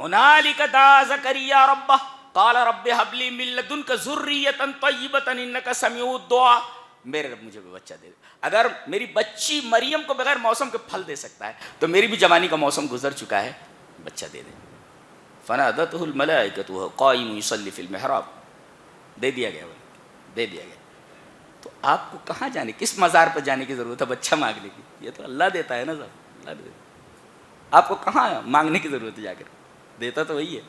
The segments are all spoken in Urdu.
ہنالک دعا زکریا ربہ قال رب ہب لی من لدنک ذریۃ طیبۃ انک سمیع الدعاء. میرے رب مجھے بھی بچہ دے دے. اگر میری بچی مریم کو بغیر موسم کے پھل دے سکتا ہے تو میری بھی جوانی کا موسم گزر چکا ہے, بچہ دے دے. فنادته الملائکۃ وهو قائم یصلی فی المحراب. دے دیا گیا, دے دیا گیا. تو آپ کو کہاں جانے, کس مزار پہ جانے کی ضرورت ہے بچہ مانگنے کی؟ یہ تو اللہ دیتا ہے نا صاحب, اللہ دیتا ہے. آپ کو کہاں مانگنے کی ضرورت ہے, جا کر دیتا تو وہی ہے.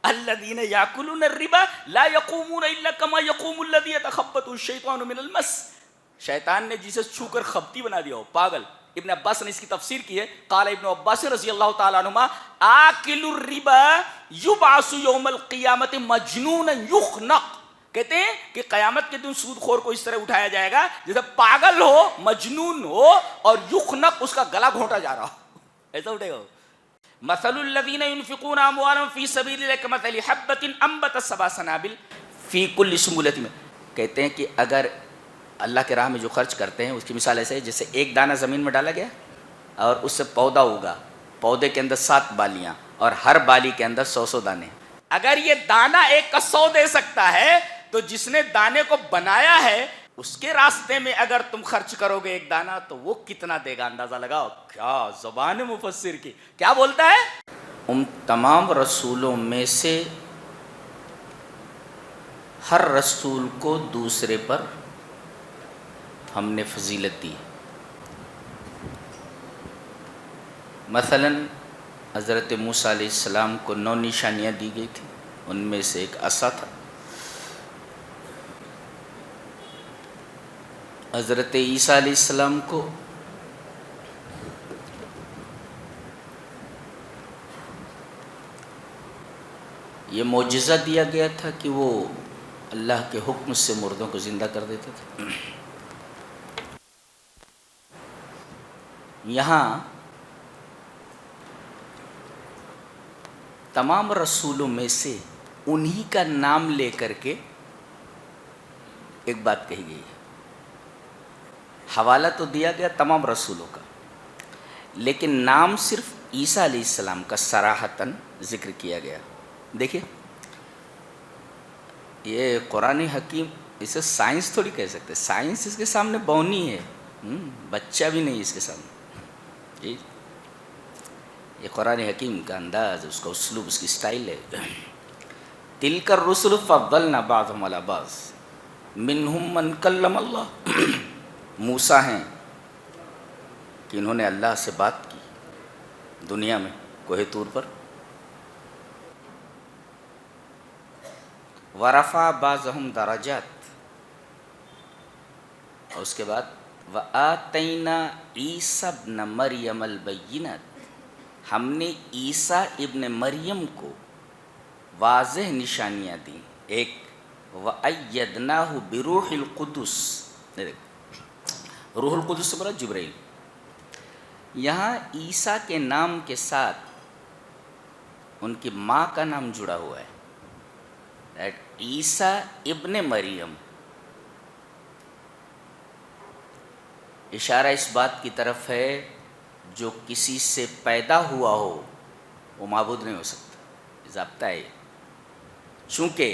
الذین یاکلون الربا لا یقومون الا کما یقوم الذی یتخبطہ الشیطان من المس. شیطان نے جسے چھو کر خبتی بنا دیا ہو, پاگل. ابن عباس نے اس کی تفسیر کی ہے, قال ابن عباس رضی اللہ تعالیٰ عنہما آکل الربا یبعث یوم القیامت مجنونا یخنق. کہتے ہیں کہ قیامت کے دن سود خور کو اس طرح اٹھایا جائے گا جیسے پاگل ہو, مجنون ہو, اور یخنق اس کا گلا گھونٹا جا رہا ہو, ایسا اٹھے گا. مثل الذین ينفقون اموالهم فی سبیل اللہ کمثل حبۃ انبتت سبع سنابل فی کل سنبلۃ. کہتے ہیں کہ اگر اللہ کے راہ میں جو خرچ کرتے ہیں اس کی مثال ایسے ہے جیسے ایک دانہ زمین میں ڈالا گیا اور اس سے پودا ہوگا, پودے کے اندر 7 بالیاں اور ہر بالی کے اندر 100 دانے. اگر یہ دانہ ایک کا 100 دے سکتا ہے تو جس نے دانے کو بنایا ہے اس کے راستے میں اگر تم خرچ کرو گے ایک دانہ تو وہ کتنا دے گا, اندازہ لگاؤ. کیا زبان مفسر کی, کیا بولتا ہے؟ ان تمام رسولوں میں سے ہر رسول کو دوسرے پر ہم نے فضیلت دی. مثلا حضرت موسیٰ علیہ السلام کو 9 نشانیاں دی گئی تھیں, ان میں سے ایک عصا تھا. حضرت عیسیٰ علیہ السلام کو یہ معجزہ دیا گیا تھا کہ وہ اللہ کے حکم سے مردوں کو زندہ کر دیتے تھے. یہاں تمام رسولوں میں سے انہی کا نام لے کر کے ایک بات کہی گئی ہے. حوالہ تو دیا گیا تمام رسولوں کا, لیکن نام صرف عیسیٰ علیہ السلام کا صراحتاً ذکر کیا گیا. دیکھیے یہ قرآن حکیم, اسے سائنس تھوڑی کہہ سکتے, سائنس اس کے سامنے بونی ہے, بچہ بھی نہیں اس کے سامنے. جی یہ قرآن حکیم کا انداز, اس کا اسلوب, اس کی سٹائل ہے. تلک الرسل فضلنا بعضهم علی بعض منہم من کلم اللہ. موسیٰ ہیں کہ انہوں نے اللہ سے بات کی دنیا میں کوہ طور پر. ورفع بعضهم درجات, اور اس کے بعد وآتینا عیسیٰ ابن مریم البینات, ہم نے عیسیٰ ابن مریم کو واضح نشانیاں دیں. ایک وَأَيَّدْنَاهُ بِرُوحِ الْقُدُسِ, روح القدس سے مراد جبرائیل. یہاں عیسیٰ کے نام کے ساتھ ان کی ماں کا نام جڑا ہوا ہے. عیسیٰ ابن مریم اشارہ اس بات کی طرف ہے جو کسی سے پیدا ہوا ہو وہ معبود نہیں ہو سکتا, ضابطہ ہے. چونکہ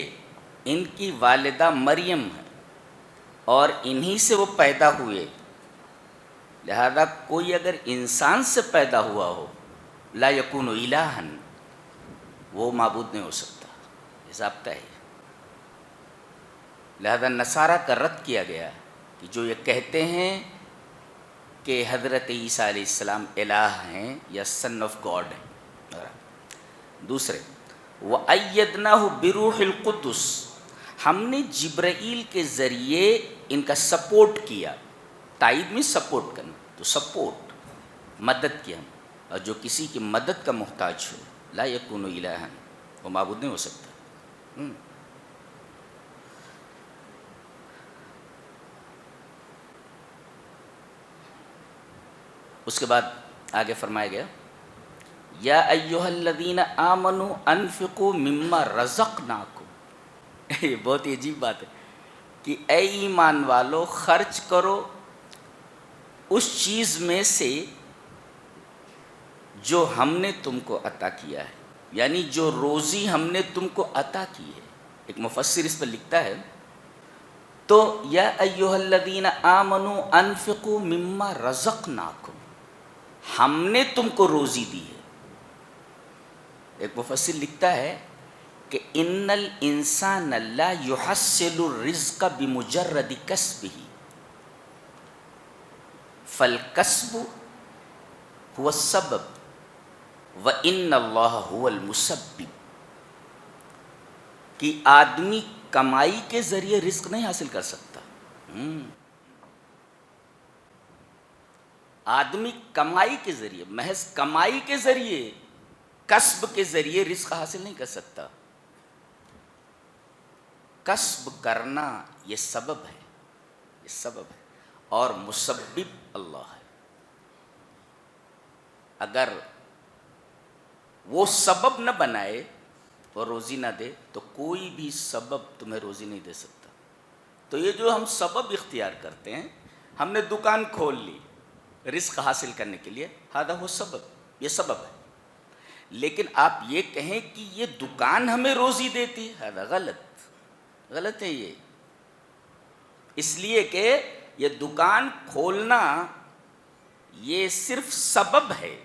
ان کی والدہ مریم ہے اور انہی سے وہ پیدا ہوئے, لہذا کوئی اگر انسان سے پیدا ہوا ہو لا یکون الہا, وہ معبود نہیں ہو سکتا, یہ ضابطہ ہے. لہذا نصارہ کا رد کیا گیا کہ جو یہ کہتے ہیں کہ حضرت عیسیٰ علیہ السلام الہ ہیں یا سن آف گاڈ ہیں. دوسرے وَأَيَّدْنَاهُ بِرُوحِ الْقُدُسِ, ہم نے جبرائیل کے ذریعے ان کا سپورٹ کیا. تائید میں سپورٹ کرنا, تو سپورٹ مدد کیا. اور جو کسی کی مدد کا محتاج ہو لا یکون الہا, وہ معبود نہیں ہو سکتا. اس کے بعد آگے فرمایا گیا یا ایھا الذین آمنوا انفقوا مما رزقناکم. یہ بہت ہی عجیب بات ہے کہ اے ایمان والو خرچ کرو اس چیز میں سے جو ہم نے تم کو عطا کیا ہے. یعنی جو روزی ہم نے تم کو عطا کی ہے. ایک مفسر اس پر لکھتا ہے تو یا ایھا الذین آمنوا انفقوا مما رزقناکم، ہم نے تم کو روزی دی ہے. ایک مفسر لکھتا ہے کہ ان الانسان لا يحصل الرزق بمجرد کسبه فالکسب هو السبب وان اللہ هو المسبب. کہ آدمی کمائی کے ذریعے رزق نہیں حاصل کر سکتا. آدمی کمائی کے ذریعے، محض کمائی کے ذریعے، کسب کے ذریعے رزق حاصل نہیں کر سکتا. کسب کرنا یہ سبب ہے، یہ سبب ہے، اور مسبب اللہ ہے. اگر وہ سبب نہ بنائے اور روزی نہ دے تو کوئی بھی سبب تمہیں روزی نہیں دے سکتا. تو یہ جو ہم سبب اختیار کرتے ہیں، ہم نے دکان کھول لی رزق حاصل کرنے کے لیے، ہذا وہ سبب، یہ سبب ہے. لیکن آپ یہ کہیں کہ یہ دکان ہمیں روزی دیتی ہے، ہذا غلط ہے. یہ اس لیے کہ یہ دکان کھولنا یہ صرف سبب ہے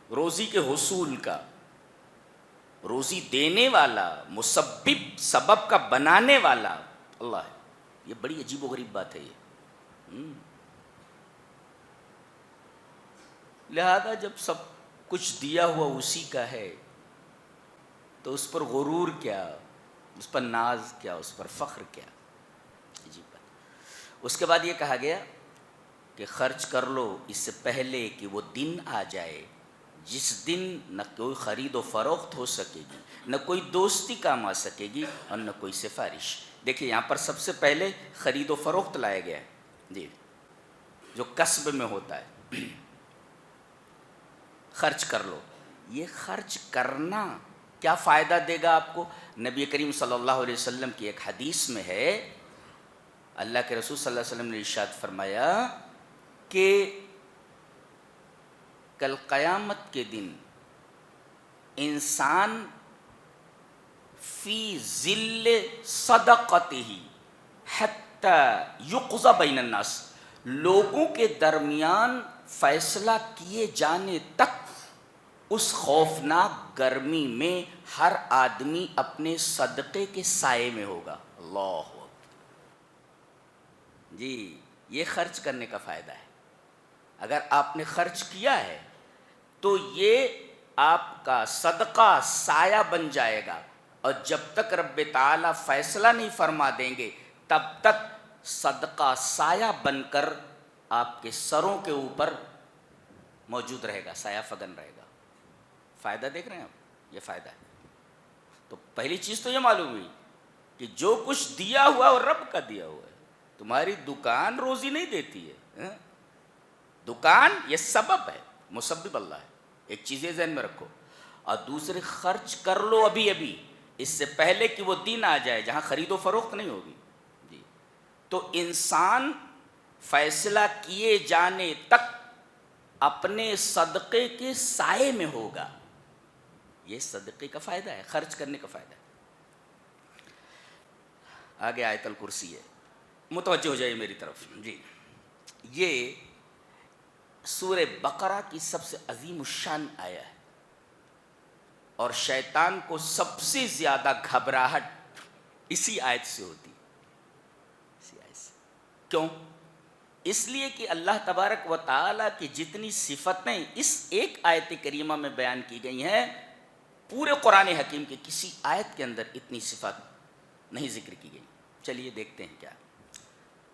روزی کے حصول کا. روزی دینے والا، مسبب، سبب کا بنانے والا اللہ ہے. یہ بڑی عجیب و غریب بات ہے یہ. لہذا جب سب کچھ دیا ہوا اسی کا ہے تو اس پر غرور کیا، اس پر ناز کیا، اس پر فخر کیا. عجیب بات. اس کے بعد یہ کہا گیا کہ خرچ کر لو اس سے پہلے کہ وہ دن آ جائے جس دن نہ کوئی خرید و فروخت ہو سکے گی، نہ کوئی دوستی کام آ سکے گی، اور نہ کوئی سفارش. دیکھیے یہاں پر سب سے پہلے خرید و فروخت لایا گیا ہے جی، جو کسب میں ہوتا ہے. خرچ کر لو. یہ خرچ کرنا کیا فائدہ دے گا آپ کو؟ نبی کریم صلی اللہ علیہ وسلم کی ایک حدیث میں ہے، اللہ کے رسول صلی اللہ علیہ وسلم نے ارشاد فرمایا کہ کل قیامت کے دن انسان فی ظل صدقتہ حتی یقضی بین الناس، لوگوں کے درمیان فیصلہ کیے جانے تک اس خوفناک گرمی میں ہر آدمی اپنے صدقے کے سائے میں ہوگا. اللہ اکبر. جی یہ خرچ کرنے کا فائدہ ہے. اگر آپ نے خرچ کیا ہے تو یہ آپ کا صدقہ سایہ بن جائے گا، اور جب تک رب تعالیٰ فیصلہ نہیں فرما دیں گے تب تک صدقہ سایہ بن کر آپ کے سروں کے اوپر موجود رہے گا، سایہ فگن رہے گا. فائدہ دیکھ رہے ہیں آپ؟ یہ فائدہ ہے. تو پہلی چیز تو یہ معلوم ہوئی کہ جو کچھ دیا ہوا وہ رب کا دیا ہوا ہے. تمہاری دکان روزی نہیں دیتی ہے. دکان یہ سبب ہے، مسبب اللہ ہے. ایک چیز ذہن میں رکھو. اور دوسرے، خرچ کر لو ابھی ابھی، اس سے پہلے کہ وہ دن آ جائے جہاں خرید و فروخت نہیں ہوگی. جی تو انسان فیصلہ کیے جانے تک اپنے صدقے کے سائے میں ہوگا. یہ صدقے کا فائدہ ہے، خرچ کرنے کا فائدہ ہے. آگے آیت الکرسی ہے، متوجہ ہو جائے میری طرف. جی یہ سورہ بقرہ کی سب سے عظیم الشان آیا ہے، اور شیطان کو سب سے زیادہ گھبراہٹ اسی آیت سے ہوتی. اسی آیت سے. کیوں؟ اس لیے کہ اللہ تبارک و تعالیٰ کی جتنی صفتیں اس ایک آیت کریمہ میں بیان کی گئی ہیں، پورے قرآن حکیم کے کسی آیت کے اندر اتنی صفت نہیں ذکر کی گئی. چلیے دیکھتے ہیں کیا.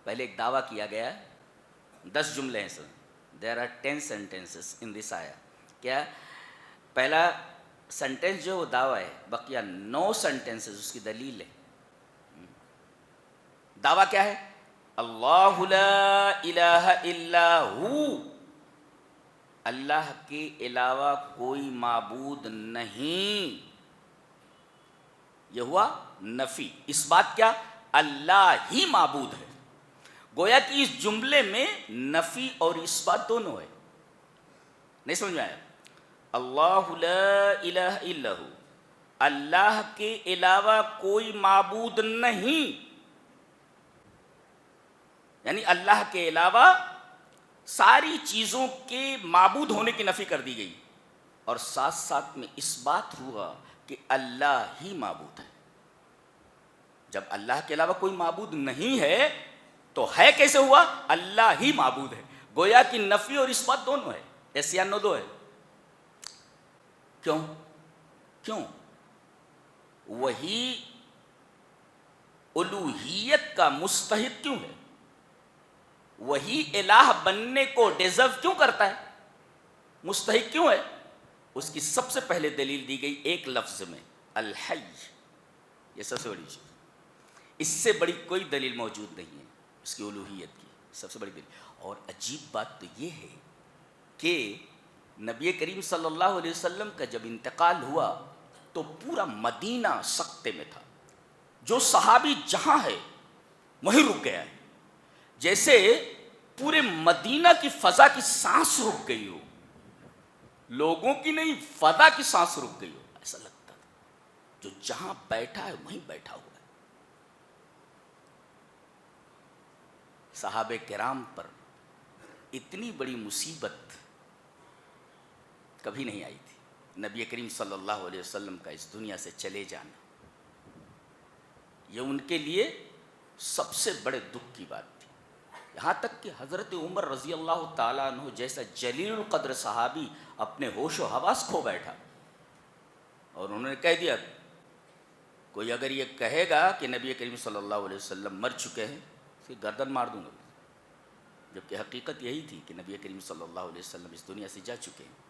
پہلے ایک دعویٰ کیا گیا، 10 جملے ہیں sir. There are 10 sentences in this آیا. کیا پہلا سنٹینس جو وہ دعویٰ ہے، بقیہ 9 sentences اس کی دلیل ہے. دعویٰ کیا ہے؟ اللہ لا الہ الا ہو، اللہ کے علاوہ کوئی معبود نہیں. یہ ہوا نفی. اس بات کیا؟ اللہ ہی معبود ہے. گویا کہ اس جملے میں نفی اور اس بات دونوں ہے. نہیں سمجھ میں آیا؟ اللہ لا الہ الا ہو، اللہ کے علاوہ کوئی معبود نہیں، یعنی اللہ کے علاوہ ساری چیزوں کے معبود ہونے کی نفی کر دی گئی، اور ساتھ ساتھ میں اس بات ہوا کہ اللہ ہی معبود ہے۔ جب اللہ کے علاوہ کوئی معبود نہیں ہے تو ہے کیسے ہوا؟ اللہ ہی معبود ہے، گویا کہ نفی اور اثبات دونوں ہے، ایس یا نو دو ہے۔ کیوں وہی الوہیت کا مستحق کیوں ہے؟ وہی الہ بننے کو ڈیزرو کیوں کرتا ہے؟ مستحق کیوں ہے؟ اس کی سب سے پہلے دلیل دی گئی ایک لفظ میں، الحی۔ یہ سب سے بڑی چیز، اس سے بڑی کوئی دلیل موجود نہیں ہے اس کی الوہیت کی، سب سے بڑی دلیل۔ اور عجیب بات تو یہ ہے کہ نبی کریم صلی اللہ علیہ وسلم کا جب انتقال ہوا تو پورا مدینہ سکتے میں تھا، جو صحابی جہاں ہے وہیں رک گیا ہے، جیسے پورے مدینہ کی فضا کی سانس رک گئی ہو، لوگوں کی نہیں، فضا کی سانس رک گئی ہو، ایسا لگتا تھا جو جہاں بیٹھا ہے وہیں بیٹھا ہوا ہے۔ صحابہ کرام پر اتنی بڑی مصیبت کبھی نہیں آئی تھی، نبی کریم صلی اللہ علیہ وسلم کا اس دنیا سے چلے جانا، یہ ان کے لیے سب سے بڑے دکھ کی بات تھی۔ یہاں تک کہ حضرت عمر رضی اللہ تعالیٰ عنہ جیسا جلیل القدر صحابی اپنے ہوش و حواس کھو بیٹھا، اور انہوں نے کہہ دیا، کوئی اگر یہ کہے گا کہ نبی کریم صلی اللہ علیہ وسلم مر چکے ہیں، پھر گردن مار دوں گا، جبکہ حقیقت یہی تھی کہ نبی کریم صلی اللہ علیہ وسلم اس دنیا سے جا چکے ہیں۔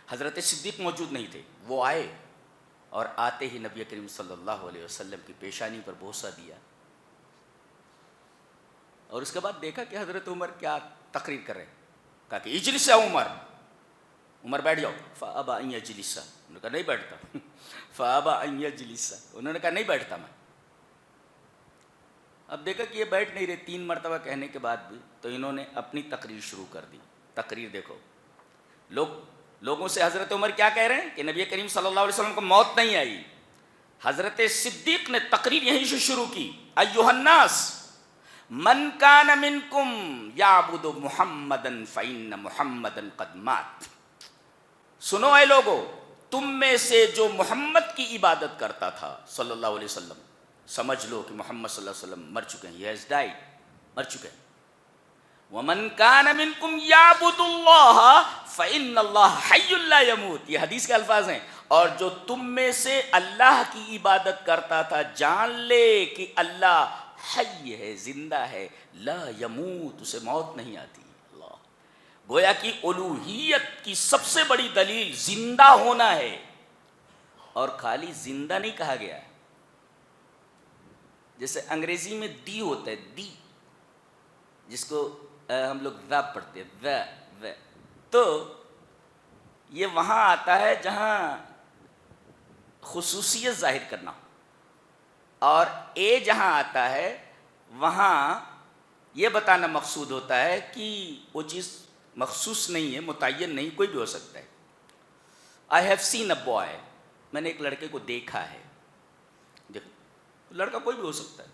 حضرت صدیق موجود نہیں تھے، وہ آئے اور آتے ہی نبی کریم صلی اللہ علیہ وسلم کی پیشانی پر بوسہ دیا، اور اس کے بعد دیکھا کہ حضرت عمر کیا تقریر کر رہے ہیں، کہا کہ اجلس یا عمر، عمر بیٹھ جاؤ، فابا ان یجلس، انہوں نے کہا نہیں بیٹھتا، فابا ان یجلس، انہوں نے کہا نہیں بیٹھتا میں۔ اب دیکھا کہ یہ بیٹھ نہیں رہے، 3 مرتبہ کہنے کے بعد بھی، تو انہوں نے اپنی تقریر شروع کر دی۔ تقریر دیکھو، لوگوں سے حضرت عمر کیا کہہ رہے ہیں کہ نبی کریم صلی اللہ علیہ وسلم کو موت نہیں آئی۔ حضرت صدیق نے تقریر یہیں سے شروع کی، ایھا الناس من کان منکم یعبد محمدا فإن محمدا قد مات۔ سنو اے لوگو، تم میں سے جو محمد کی عبادت کرتا تھا صلی اللہ علیہ وسلم، سمجھ لو کہ محمد صلی اللہ علیہ وسلم مر چکے ہیں، he has died، مر چکے ہیں۔ وَمَنْ كَانَ مِنْكُمْ يَعْبُدُ اللَّهَ فَإِنَّ اللَّهَ حَيٌّ لَا يَمُوتُ، یہ حدیث کے الفاظ ہیں۔ اور جو تم میں سے اللہ کی عبادت کرتا تھا، جان لے کہ اللہ حی ہے، زندہ ہے، لا یموت، اسے موت نہیں آتی۔ اللہ، گویا کہ الوہیت کی سب سے بڑی دلیل زندہ ہونا ہے، اور خالی زندہ نہیں کہا گیا ہے، جیسے انگریزی میں دی ہوتا ہے، دی، جس کو ہم لوگ ذا پڑھتے ہیں، ذا، تو یہ وہاں آتا ہے جہاں خصوصیت ظاہر کرنا، اور اے جہاں آتا ہے وہاں یہ بتانا مقصود ہوتا ہے کہ وہ چیز مخصوص نہیں ہے، متعین نہیں، کوئی بھی ہو سکتا ہے۔ I have seen a boy، میں نے ایک لڑکے کو دیکھا ہے، دیکھو لڑکا کوئی بھی ہو سکتا ہے،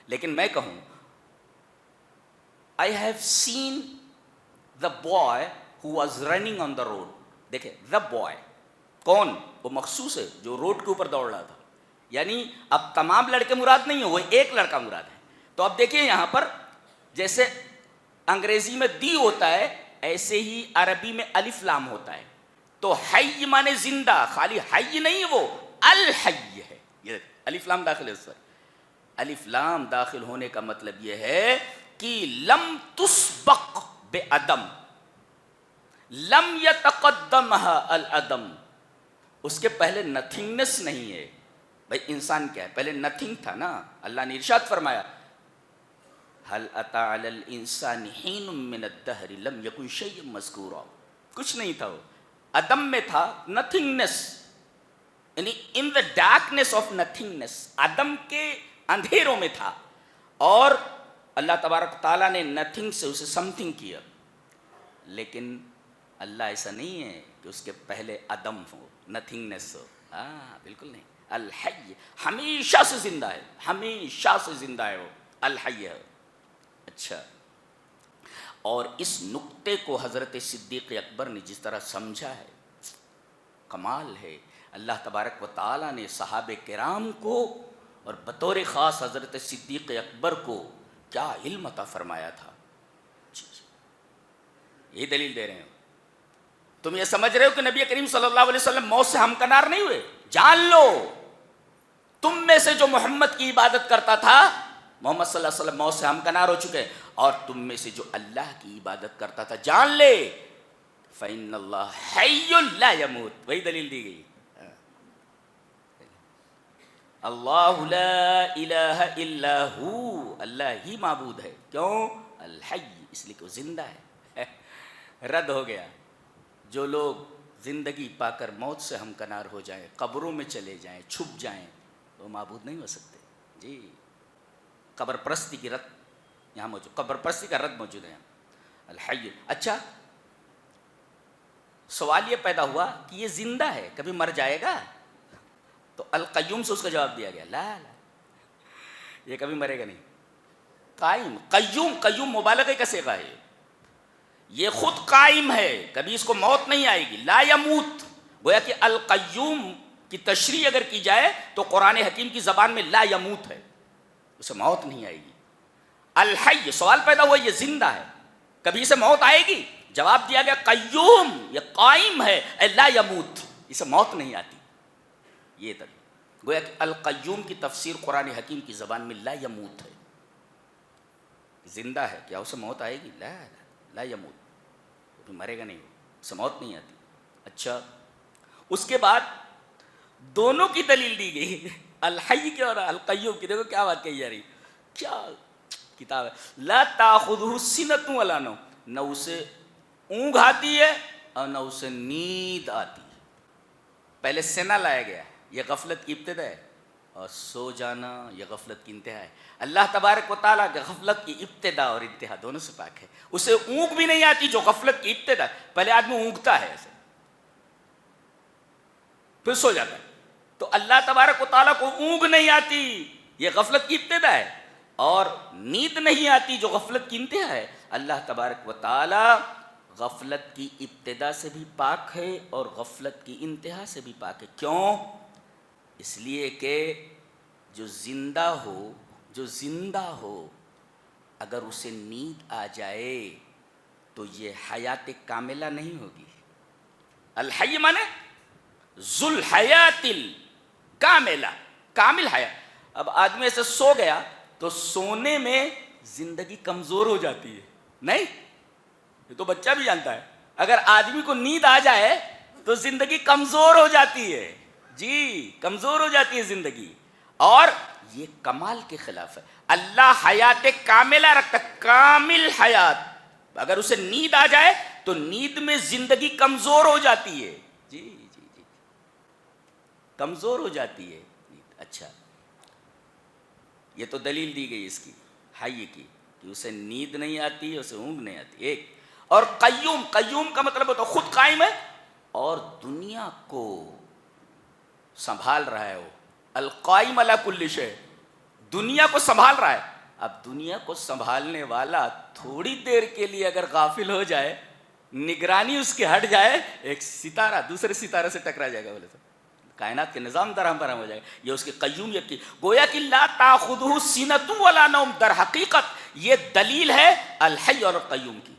لیکن میں کہوں I have seen the boy who was running on the road، دیکھیں the boy کون؟ وہ مخصوص ہے جو روڈ کے اوپر دوڑ رہا تھا، یعنی اب تمام لڑکے مراد نہیں ہیں، وہ ایک لڑکا مراد ہے۔ تو اب دیکھیں یہاں پر جیسے انگریزی میں دی ہوتا ہے، ایسے ہی عربی میں الف لام ہوتا ہے، تو حی مانے زندہ، خالی حی نہیں ہے، وہ الحی ہے، یہ الف لام داخل ہے اس پر۔ الف لام داخل ہونے کا مطلب یہ ہے کہ لم تسبق بعدم، لم یتقدمها العدم، اس کے پہلے نتھنگنس نہیں ہے۔ بھائی انسان کیا ہے؟ پہلے نتھنگ تھا نا، اللہ نے ارشاد فرمایا هل اتى على الانسان حين من الدهر لم يكن شيئا مذكورا، کچھ نہیں تھا، وہ عدم میں تھا، نتھنگنس، یعنی ان دا ڈارکنیس آف نتھنگنس، عدم کے اندھیروں میں تھا، اور اللہ تبارک تعالیٰ نے نتھنگ سے اسے سم تھنگ کیا۔ لیکن اللہ ایسا نہیں ہے کہ اس کے پہلے عدم ہو، نتھنگنس ہو، بالکل نہیں۔ الحی ہمیشہ سے زندہ ہے، ہمیشہ سے زندہ ہے وہ، الحی ہے۔ اچھا، اور اس نقطے کو حضرت صدیق اکبر نے جس طرح سمجھا ہے، کمال ہے۔ اللہ تبارک و تعالیٰ نے صحابہ کرام کو اور بطور خاص حضرت صدیق اکبر کو کیا علم عطا فرمایا تھا۔ یہ دلیل دے رہے ہیں، تم یہ سمجھ رہے ہو کہ نبی کریم صلی اللہ علیہ وسلم موت سے ہمکنار نہیں ہوئے؟ جان لو تم میں سے جو محمد کی عبادت کرتا تھا، محمد صلی اللہ علیہ وسلم موت سے ہمکنار ہو چکے، اور تم میں سے جو اللہ کی عبادت کرتا تھا، جان لے فَإِنَّ اللَّهَ حَيٌّ لَا يَمُوتُ، وہی دلیل دی گئی۔ اللہ لا الہ الا ہو، اللہ ہی معبود ہے، کیوں؟ الحی، اس لیے کہ وہ زندہ ہے۔ رد ہو گیا جو لوگ زندگی پا کر موت سے ہمکنار ہو جائیں، قبروں میں چلے جائیں، چھپ جائیں، وہ معبود نہیں ہو سکتے۔ جی، قبر پرستی کی رد یہاں موجود، قبر پرستی کا رد موجود ہے الحی۔ اچھا، سوال یہ پیدا ہوا کہ یہ زندہ ہے، کبھی مر جائے گا؟ تو القیوم سے اس کا جواب دیا گیا، لا لا، یہ کبھی مرے گا نہیں۔ قائم، قیوم، قیوم مبالغہ کا صیغہ ہے، یہ خود قائم ہے، کبھی اس کو موت نہیں آئے گی۔ لا یموت، گویا کہ القیوم کی تشریح اگر کی جائے تو قرآن حکیم کی زبان میں لا یموت ہے، اسے موت نہیں آئے گی۔ الحی، سوال پیدا ہوا یہ زندہ ہے، کبھی اسے موت آئے گی؟ جواب دیا گیا قیوم، یہ قائم ہے، اے لا یموت، اسے موت نہیں آتی۔ یہ دلیل، گویا کہ القیوم کی تفسیر قرآن حکیم کی زبان میں لا یموت ہے، زندہ ہے، کیا اسے موت آئے گی؟ لا لا لا یموت، مرے گا نہیں، اسے موت نہیں آتی۔ اچھا، اس کے بعد دونوں کی دلیل دی گئی، الحی کی اور القیوم کی۔ دیکھو کیا بات کہی جا رہی، کیا کتاب ہے۔ لا تاخذہ سنۃ ولا نوم، نہ اسے اونگ آتی ہے اور نہ اسے نیند آتی ہے۔ پہلے سنا لایا گیا، یہ غفلت کی ابتدا ہے، اور سو جانا یہ غفلت کی انتہا ہے۔ اللہ تبارک و تعالیٰ کہ غفلت کی ابتدا اور انتہا دونوں سے پاک ہے، اسے اونگ بھی نہیں آتی جو غفلت کی ابتدا ہے۔ پہلے آدمی اونگتا ہے ایسے، پھر سو جاتا ہے، تو اللہ تبارک و تعالیٰ کو اونگ نہیں آتی، یہ غفلت کی ابتدا ہے، اور نیند نہیں آتی جو غفلت کی انتہا ہے۔ اللہ تبارک و تعالیٰ غفلت کی ابتدا سے بھی پاک ہے اور غفلت کی انتہا سے بھی پاک ہے۔ کیوں؟ اس لیے کہ جو زندہ ہو اگر اسے نیند آ جائے تو یہ حیات کاملہ نہیں ہوگی۔ الحی مانے ذو الحیات الکاملہ، کامل حیات۔ اب آدمی ایسے سو گیا تو سونے میں زندگی کمزور ہو جاتی ہے، نہیں؟ یہ تو بچہ بھی جانتا ہے، اگر آدمی کو نیند آ جائے تو زندگی کمزور ہو جاتی ہے، جی کمزور ہو جاتی ہے زندگی، اور یہ کمال کے خلاف ہے۔ اللہ حیات کاملہ رکھتا، کامل حیات، اگر اسے نیند آ جائے تو نیند میں زندگی کمزور ہو جاتی ہے، جی جی جی کمزور ہو جاتی ہے۔ اچھا، یہ تو دلیل دی گئی اس کی حی کی کہ اسے نیند نہیں آتی، اسے اونگ نہیں آتی، ایک۔ اور قیوم، قیوم کا مطلب ہوتا ہے خود قائم ہے اور دنیا کو سنبھال رہا ہے، وہ القائم علی کل شیء، دنیا کو سنبھال رہا ہے۔ اب دنیا کو سنبھالنے والا تھوڑی دیر کے لیے اگر غافل ہو جائے، نگرانی اس کی ہٹ جائے، ایک ستارہ دوسرے ستارے سے ٹکرا جائے گا، بولے تو کائنات کے نظام درہم برہم ہو جائے گا۔ یہ اس کی قیومیت کی، گویا کہ لا تاخذہ سنۃ ولا نوم، در حقیقت یہ دلیل ہے الحی اور قیوم کی۔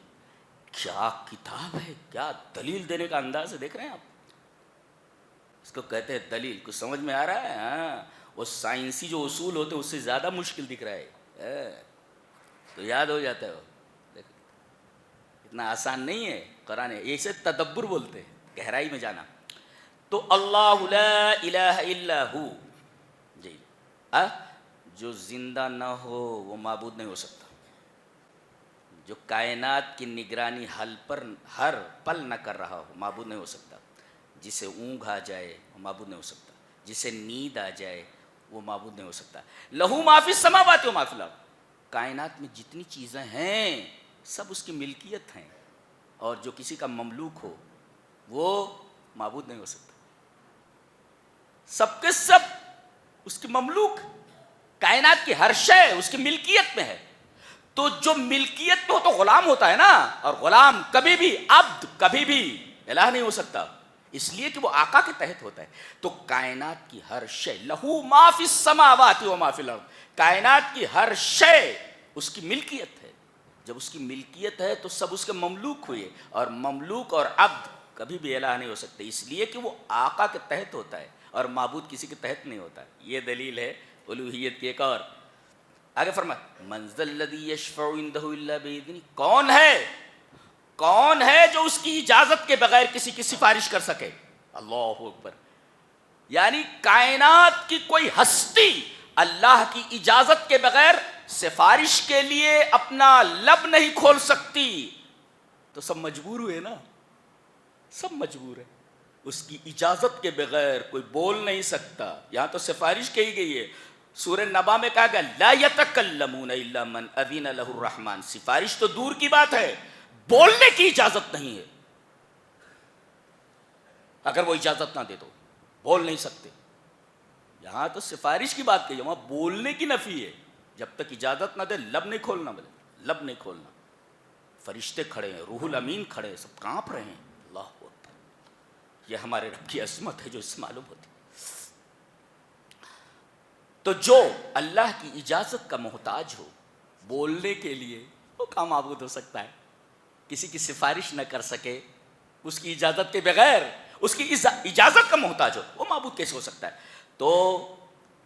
کیا کتاب ہے، کیا دلیل دینے کا انداز ہے، دیکھ رہے ہیں آپ؟ اس کو کہتے ہیں دلیل۔ کچھ سمجھ میں آ رہا ہے؟ ہاں، وہ سائنسی جو اصول ہوتے ہیں اس سے زیادہ مشکل دکھ رہا ہے، تو یاد ہو جاتا ہے وہ، اتنا آسان نہیں ہے قرآن، اسے تدبر بولتے ہیں، گہرائی میں جانا۔ تو اللہ لا الہ الا ہو، جی جو زندہ نہ ہو وہ معبود نہیں ہو سکتا، جو کائنات کی نگرانی ہر پل نہ کر رہا ہو معبود نہیں ہو سکتا، جسے اونگ آ جائے وہ معبود نہیں ہو سکتا، جسے نیند آ جائے وہ معبود نہیں ہو سکتا۔ لہو ما فی السماوات و ما فی الارض، کائنات میں جتنی چیزیں ہیں سب اس کی ملکیت ہیں، اور جو کسی کا مملوک ہو وہ معبود نہیں ہو سکتا۔ سب کے سب اس کی مملوک، کائنات کی ہر شے اس کی ملکیت میں ہے. تو جو ملکیت میں ہو تو غلام ہوتا ہے نا، اور غلام کبھی بھی، عبد کبھی بھی الہ نہیں ہو سکتا، اس لیے کہ وہ آقا کے تحت ہوتا ہے. تو کائنات کی ہر شے، لہو ما فی السماوات و ما فی الارض، کائنات کی ہر شے اس کی ملکیت ہے. جب اس کی ملکیت ہے تو سب اس کے مملوک ہوئے، اور مملوک اور عبد کبھی بھی الہ نہیں ہو سکتے، اس لیے کہ وہ آقا کے تحت ہوتا ہے اور معبود کسی کے تحت نہیں ہوتا. یہ دلیل ہے الوہیت کی. ایک اور آگے فرمایا من ذا الذی یشفع عندہ الا باذنہ، کون ہے جو اس کی اجازت کے بغیر کسی کی سفارش کر سکے. اللہ اکبر. یعنی کائنات کی کوئی ہستی اللہ کی اجازت کے بغیر سفارش کے لیے اپنا لب نہیں کھول سکتی. تو سب مجبور ہوئے نا، سب مجبور ہے. اس کی اجازت کے بغیر کوئی بول نہیں سکتا. یہاں تو سفارش کہی گئی ہے. سورہ نبا میں کہا گیا لا یتکلمون الا من اذن له الرحمن. سفارش تو دور کی بات ہے، بولنے کی اجازت نہیں ہے. اگر وہ اجازت نہ دے تو بول نہیں سکتے. یہاں تو سفارش کی بات کہی ہے، وہاں بولنے کی نفی ہے. جب تک اجازت نہ دے لب نہیں کھولنا، بولے لب نہیں کھولنا. فرشتے کھڑے ہیں، روح الامین کھڑے ہیں، سب کانپ رہے ہیں. اللہ اکبر. یہ ہمارے رب کی عظمت ہے جو اس سے معلوم ہوتی. تو جو اللہ کی اجازت کا محتاج ہو بولنے کے لیے، وہ کہاں معبود ہو سکتا ہے؟ کسی کی سفارش نہ کر سکے اس کی اجازت کے بغیر، اس کی اجازت کا محتاج ہو، وہ معبود کیسے ہو سکتا ہے؟ تو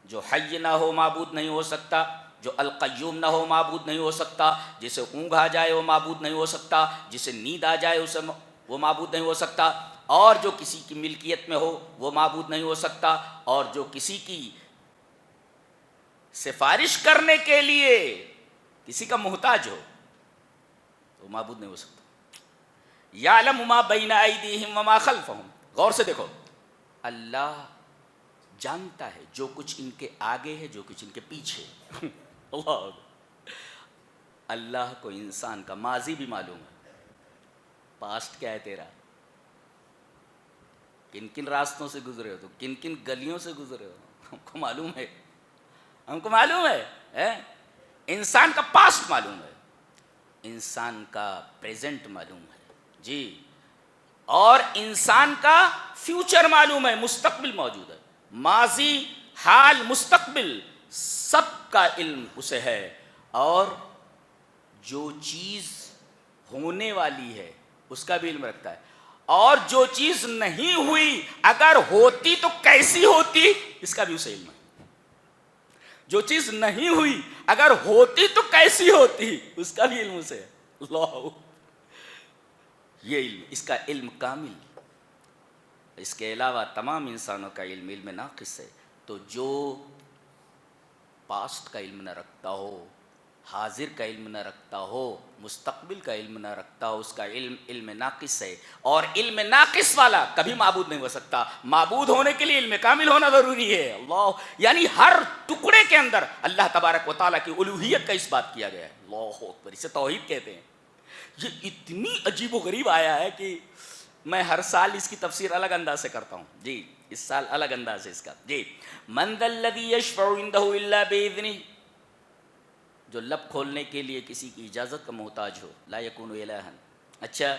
جو حی نہ ہو معبود نہیں ہو سکتا، جو القیوم نہ ہو معبود نہیں ہو سکتا، جسے اونگ آ جائے وہ معبود نہیں ہو سکتا، جسے نیند آ جائے اسے وہ معبود نہیں ہو سکتا، اور جو کسی کی ملکیت میں ہو وہ معبود نہیں ہو سکتا، اور جو کسی کی سفارش کرنے کے لیے کسی کا محتاج ہو تو معبود نہیں ہو سکتا. یعلم ما بین ایدیہم وما خلفہم. غور سے دیکھو، اللہ جانتا ہے جو کچھ ان کے آگے ہے، جو کچھ ان کے پیچھے. اللہ کو انسان کا ماضی بھی معلوم ہے، پاسٹ کیا ہے تیرا، کن کن راستوں سے گزرے ہو، تو کن کن گلیوں سے گزرے ہو، ہم کو معلوم ہے. ہم کو معلوم ہے. انسان کا پاسٹ معلوم ہے، انسان کا پریزنٹ معلوم ہے جی، اور انسان کا فیوچر معلوم ہے، مستقبل موجود ہے. ماضی، حال، مستقبل سب کا علم اسے ہے. اور جو چیز ہونے والی ہے اس کا بھی علم رکھتا ہے، اور جو چیز نہیں ہوئی اگر ہوتی تو کیسی ہوتی اس کا بھی اسے علم ہے. جو چیز نہیں ہوئی اگر ہوتی تو کیسی ہوتی اس کا بھی علم اسے ہے. اللہ، یہ علم، اس کا علم کامل. اس کے علاوہ تمام انسانوں کا علم علم ناقص ہے. تو جو پاسٹ کا علم نہ رکھتا ہو، حاضر کا علم نہ رکھتا ہو، مستقبل کا علم نہ رکھتا ہو، اس کا علم علم ناقص ہے. اور علم ناقص والا کبھی معبود نہیں ہو سکتا. معبود ہونے کے لیے علم کامل ہونا ضروری ہے. اللہ، یعنی ہر ٹکڑے کے اندر اللہ تبارک و تعالیٰ کی الوہیت کا اس بات کیا گیا ہے. اللہ اکبر. اسے توحید کہتے ہیں. یہ اتنی عجیب و غریب آیا ہے کہ میں ہر سال اس کی تفسیر الگ انداز سے کرتا ہوں جی. اس سال الگ انداز ہے اس کا جی. من ذا الذی یشفع عندہ الا باذنہ، جو لب کھولنے کے لیے کسی کی اجازت کا محتاج ہو. لا یکون الہا. اچھا،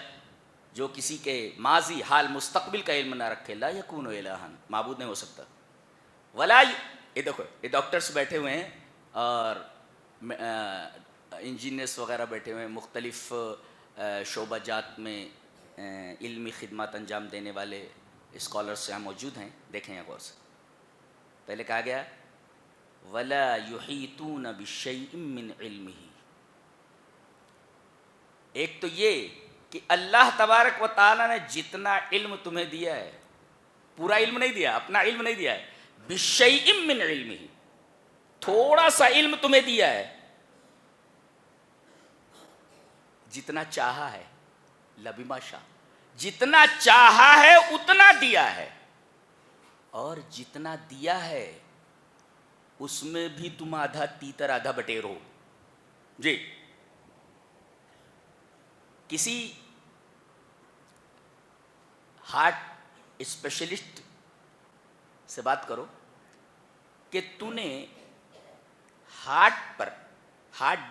جو کسی کے ماضی، حال، مستقبل کا علم نہ رکھے. لا یکون الہا، معبود نہیں ہو سکتا. ولا، یہ دیکھو یہ ڈاکٹرز بیٹھے ہوئے ہیں اور انجینئرس وغیرہ بیٹھے ہوئے ہیں، مختلف شعبہ جات میں علمی خدمات انجام دینے والے اسکالرس یہاں موجود ہیں. دیکھیں غور سے. پہلے کہا گیا وَلَا يُحِيطُونَ بِشَيْءٍ مِّنْ عِلْمِهِ. ایک تو یہ کہ اللہ تبارک و تعالیٰ نے جتنا علم تمہیں دیا ہے، پورا علم نہیں دیا، اپنا علم نہیں دیا ہے. بِشَيْءٍ مِّنْ عِلْمِهِ، تھوڑا سا علم تمہیں دیا ہے، جتنا چاہا ہے. لبما شاء، جتنا چاہا ہے اتنا دیا ہے، اور جتنا دیا ہے اس میں بھی تم آدھا تیتر آدھا بٹیر ہو جی. کسی ہارٹ اسپیشلسٹ سے بات کرو، کہ تو نے ہارٹ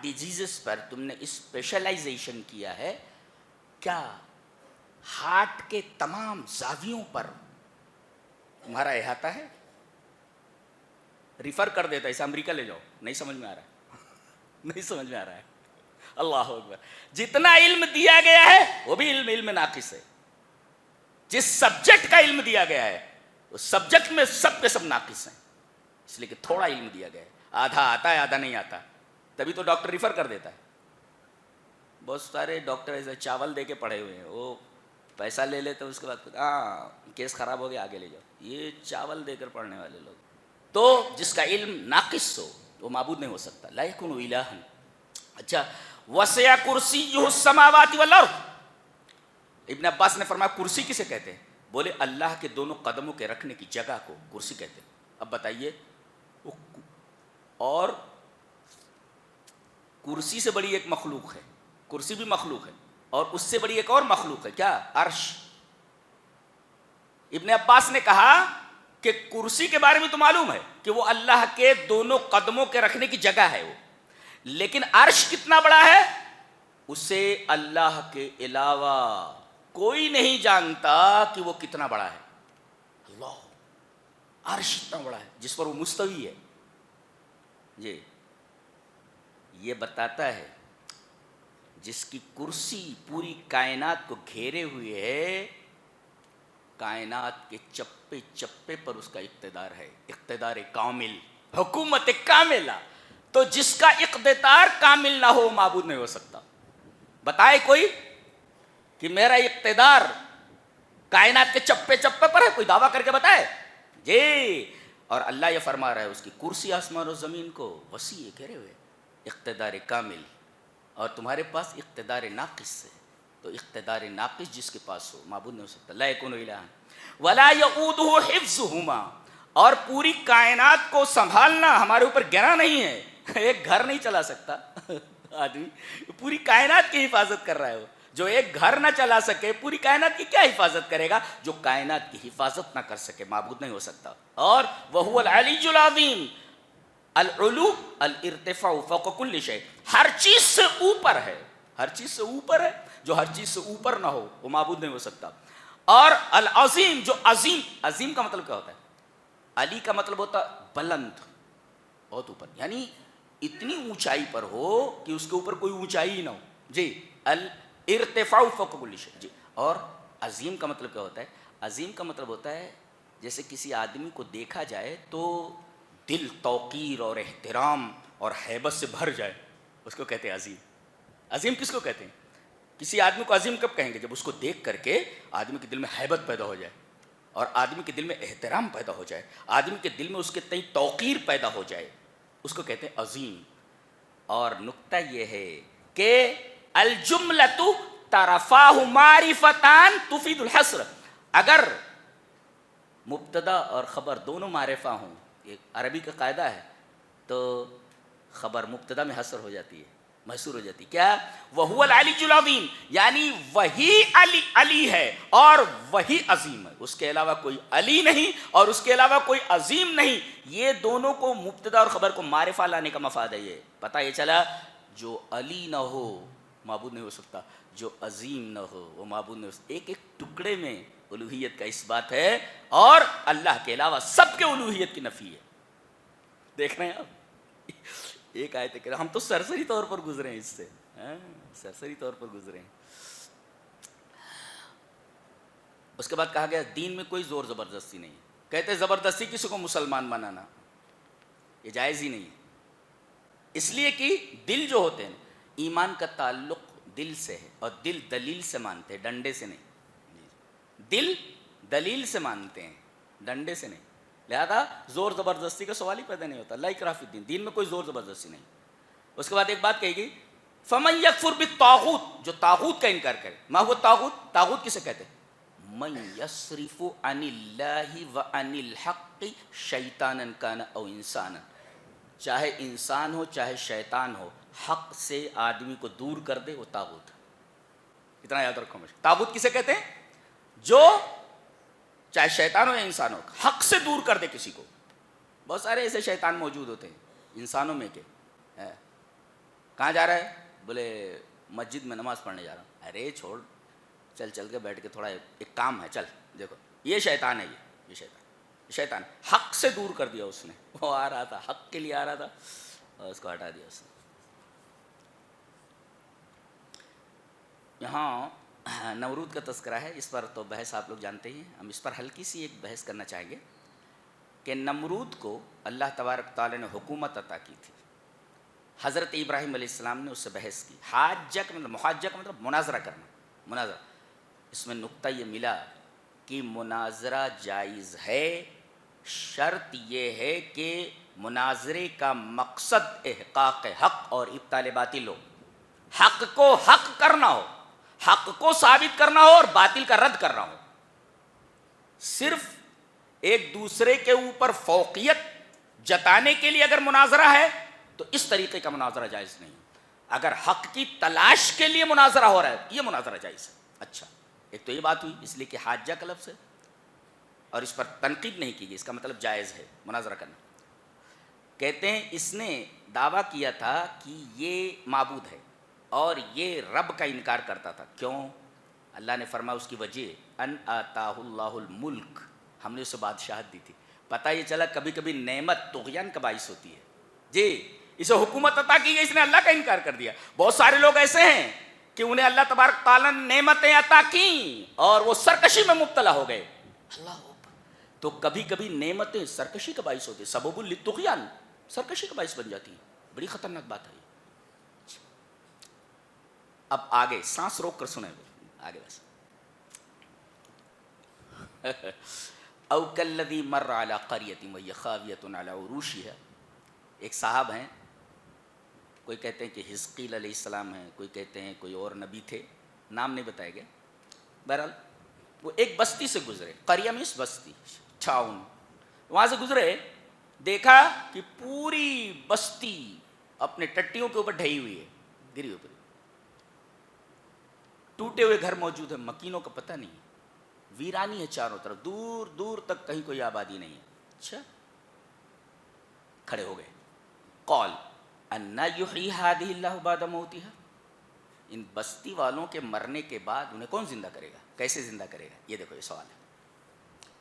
ڈیزیزز پر تم نے اسپیشلائزیشن کیا ہے کیا؟ ہارٹ کے تمام زاویوں پر تمہارا احاطہ ہے؟ ریفر کر دیتا ہے، اسے امریکہ لے جاؤ، نہیں سمجھ میں آ رہا ہے نہیں سمجھ میں آ رہا ہے. اللہ اکبر. جتنا علم دیا گیا ہے وہ بھی علم ناقص ہے. جس سبجیکٹ کا علم دیا گیا ہے اس سبجیکٹ میں سب کے سب ناقص ہیں، اس لیے کہ تھوڑا علم دیا گیا ہے. آدھا آتا ہے آدھا نہیں آتا، تبھی تو ڈاکٹر ریفر کر دیتا ہے. بہت سارے ڈاکٹر ایسے چاول دے کے پڑھے ہوئے ہیں، وہ پیسہ لے لیتے اس کے بعد ہاں کیس خراب ہو گیا آگے لے جاؤ. یہ چاول دے کر پڑھنے والے لوگ. تو جس کا علم ناقص ہو وہ معبود نہیں ہو سکتا. لا یکون الہا. اچھا، وسع کرسیہ السماوات والارض. ابن عباس نے فرمایا کرسی کسے کہتے ہیں؟ بولے اللہ کے دونوں قدموں کے رکھنے کی جگہ کو کرسی کہتے ہیں. اب بتائیے، اور کرسی سے بڑی ایک مخلوق ہے، کرسی بھی مخلوق ہے، اور اس سے بڑی ایک اور مخلوق ہے، کیا؟ عرش. ابن عباس نے کہا کہ کرسی کے بارے میں تو معلوم ہے کہ وہ اللہ کے دونوں قدموں کے رکھنے کی جگہ ہے وہ، لیکن عرش کتنا بڑا ہے اسے اللہ کے علاوہ کوئی نہیں جانتا کہ وہ کتنا بڑا ہے. اللہ، عرش اتنا بڑا ہے جس پر وہ مستوی ہے. جی، یہ بتاتا ہے جس کی کرسی پوری کائنات کو گھیرے ہوئے ہے، کائنات کے چپے چپے پر اس کا اقتدار ہے، اقتدار کامل، حکومت کاملہ. تو جس کا اقتدار کامل نہ ہو معبود نہیں ہو سکتا. بتائے کوئی کہ میرا اقتدار کائنات کے چپے چپے پر ہے، کوئی دعویٰ کر کے بتائے؟ جی. اور اللہ یہ فرما رہا ہے اس کی کرسی آسمان و زمین کو وسیع ہے، گھیرے ہوئے، اقتدار کامل. اور تمہارے پاس اقتدار ناقص ہے. تو اقتدار ناقص جس کے پاس ہو معبود نہیں ہو سکتا. لا یکون الہا ولا یؤودہ حفظہما. اور پوری کائنات کو سنبھالنا ہمارے اوپر گرا نہیں ہے. ایک گھر نہیں چلا سکتا آدمی، پوری کائنات کی حفاظت کر رہا ہے وہ. جو ایک گھر نہ چلا سکے پوری کائنات کی کیا حفاظت کرے گا؟ جو کائنات کی حفاظت نہ کر سکے معبود نہیں ہو سکتا. اور وہو العلی العظیم. العلو الارتفاع فوق کل شیء، ہر چیز سے اوپر ہے، ہر چیز سے اوپر ہے. جو ہر چیز سے اوپر نہ ہو وہ معبود نہیں ہو سکتا. اور العظیم، جو عظیم، عظیم کا مطلب کیا ہوتا ہے؟ علی کا مطلب ہوتا ہے بلند، بہت اوپر، یعنی اتنی اونچائی پر ہو کہ اس کے اوپر کوئی اونچائی ہی نہ ہو. جی، الارتفاع فوق کل شیء. جی. اور عظیم کا مطلب کیا ہوتا ہے؟ عظیم کا مطلب ہوتا ہے جیسے کسی آدمی کو دیکھا جائے تو دل توقیر اور احترام اور ہیبت سے بھر جائے، اس کو کہتے ہیں عظیم. عظیم کس کو کہتے ہیں؟ کسی آدمی کو عظیم کب کہیں گے؟ جب اس کو دیکھ کر کے آدمی کے دل میں ہیبت پیدا ہو جائے، اور آدمی کے دل میں احترام پیدا ہو جائے، آدمی کے دل میں اس کے تئیں توقیر پیدا ہو جائے، اس کو کہتے ہیں عظیم. اور نکتہ یہ ہے کہ الجملۃ طرفاہ معرفتان تفید الحصر. اگر مبتدا اور خبر دونوں معرفہ ہوں، ایک عربی کا قاعدہ ہے، تو خبر مبتدا میں حصر ہو جاتی ہے، محصور ہو جاتی ہے. کیا؟ وہو العلی العظیم، یعنی وہی علی ہے اور وہی عظیم ہے، اس کے علاوہ کوئی علی نہیں اور اس کے علاوہ کوئی عظیم نہیں. یہ دونوں کو مبتدا اور خبر کو معرفہ لانے کا مفاد ہے. یہ پتہ یہ چلا جو علی نہ ہو معبود نہیں ہو سکتا، جو عظیم نہ ہو وہ معبود نہیں ہو سکتا. ایک ایک ٹکڑے میں الوہیت کا اس بات ہے، اور اللہ کے علاوہ سب کے الوہیت کی نفی ہے. دیکھ رہے ہیں آپ، ایک آیت ہے، ہم تو سرسری طور پر گزرے ہیں اس سے، سرسری طور پر گزرے ہیں. اس کے بعد کہا گیا دین میں کوئی زور زبردستی نہیں. کہتے زبردستی کسی کو مسلمان بنانا یہ جائز ہی نہیں، اس لیے کہ دل جو ہوتے ہیں، ایمان کا تعلق دل سے ہے، اور دل دلیل سے مانتے ہیں، ڈنڈے سے نہیں. دل دلیل سے مانتے ہیں، ڈنڈے سے نہیں. لہذا زور زبردستی کا سوال ہی پیدا نہیں ہوتا. لا اکراہ فی الدین، دین میں کوئی زور زبردستی نہیں. اس کے بعد ایک بات کہی گئی، فمن یکفر بالطاغوت، جو طاغوت کا انکار کرے. ما هو الطاغوت؟ طاغوت کسے کہتے ہیں؟ من یصرف عن اللہ وعن الحق شیطانا کان او انسانا. چاہے انسان ہو چاہے شیطان ہو، حق سے آدمی کو دور کر دے وہ طاغوت. اتنا یاد رکھو. مجھے طاغوت کسے کہتے ہیں؟ جو چاہے شیطان ہو یا انسان ہو، حق سے دور کر دے کسی کو، بہت سارے ایسے شیطان موجود ہوتے ہیں انسانوں میں کہ کہاں جا رہا ہے؟ بولے مسجد میں نماز پڑھنے جا رہا ہوں. ارے چھوڑ، چل چل کے بیٹھ کے تھوڑا ایک کام ہے، چل دیکھو یہ شیطان ہے، یہ شیطان حق سے دور کر دیا اس نے. وہ آ رہا تھا، حق کے لیے آ رہا تھا، اور اس کو ہٹا دیا اس نے. یہاں نمرود کا تذکرہ ہے، اس پر تو بحث آپ لوگ جانتے ہی ہیں. ہم اس پر ہلکی سی ایک بحث کرنا چاہیں گے کہ نمرود کو اللہ تبارک تعالیٰ نے حکومت عطا کی تھی. حضرت ابراہیم علیہ السلام نے اس سے بحث کی. حاجہ کا مطلب، محاجہ کا مطلب مناظرہ کرنا، مناظرہ. اس میں نقطہ یہ ملا کہ مناظرہ جائز ہے، شرط یہ ہے کہ مناظرے کا مقصد احقاق حق اور ابطال باطل ہو. حق کو حق کرنا ہو، حق کو ثابت کرنا ہو اور باطل کا رد کرنا ہو. صرف ایک دوسرے کے اوپر فوقیت جتانے کے لیے اگر مناظرہ ہے تو اس طریقے کا مناظرہ جائز نہیں. اگر حق کی تلاش کے لیے مناظرہ ہو رہا ہے یہ مناظرہ جائز ہے. اچھا، ایک تو یہ بات ہوئی، اس لیے کہ حاجہ کا لفظ ہے اور اس پر تنقید نہیں کی گئی، اس کا مطلب جائز ہے مناظرہ کرنا. کہتے ہیں اس نے دعویٰ کیا تھا کہ یہ معبود ہے اور یہ رب کا انکار کرتا تھا. کیوں؟ اللہ نے فرمایا اس کی وجہ ان آتاہ اللہ الملک، ہم نے اسے بادشاہت دی تھی. پتہ یہ چلا کبھی کبھی نعمت طغیان کا باعث ہوتی ہے. جی، اسے حکومت عطا کی گئی، اس نے اللہ کا انکار کر دیا. بہت سارے لوگ ایسے ہیں کہ انہیں اللہ تبارک تعالیٰ نے نعمتیں عطا کیں اور وہ سرکشی میں مبتلا ہو گئے. اللہ اکبر. تو کبھی کبھی نعمتیں سرکشی کا باعث ہوتی ہیں، سبب للطغیان، سرکشی کا باعث بن جاتی ہیں. بڑی خطرناک بات ہے. اب آگے سانس روک کر سنیں آگے بس. او کالذی مر علی قریۃ وہی خاویۃ علی عروشہا. ایک صاحب ہیں، کوئی کہتے ہیں کہ حزقیل علیہ السلام ہیں، کوئی کہتے ہیں کوئی اور نبی تھے، نام نہیں بتایا گیا. بہرحال وہ ایک بستی سے گزرے، قریہ میں اس بستی چھاؤن، وہاں سے گزرے، دیکھا کہ پوری بستی اپنے ٹٹیوں کے اوپر ڈھئی ہوئی ہے، گری ہوئی. ٹوٹے ہوئے گھر موجود ہیں، مکینوں کا پتہ نہیں، ویرانی ہے چاروں طرف، دور دور تک کہیں کوئی آبادی نہیں ہے. اچھا، کھڑے ہو گئے. قال انا یحیی ہذہ اللہ بعد موتہا. ان بستی والوں کے مرنے کے بعد انہیں کون زندہ کرے گا، کیسے زندہ کرے گا؟ یہ دیکھو یہ سوال ہے.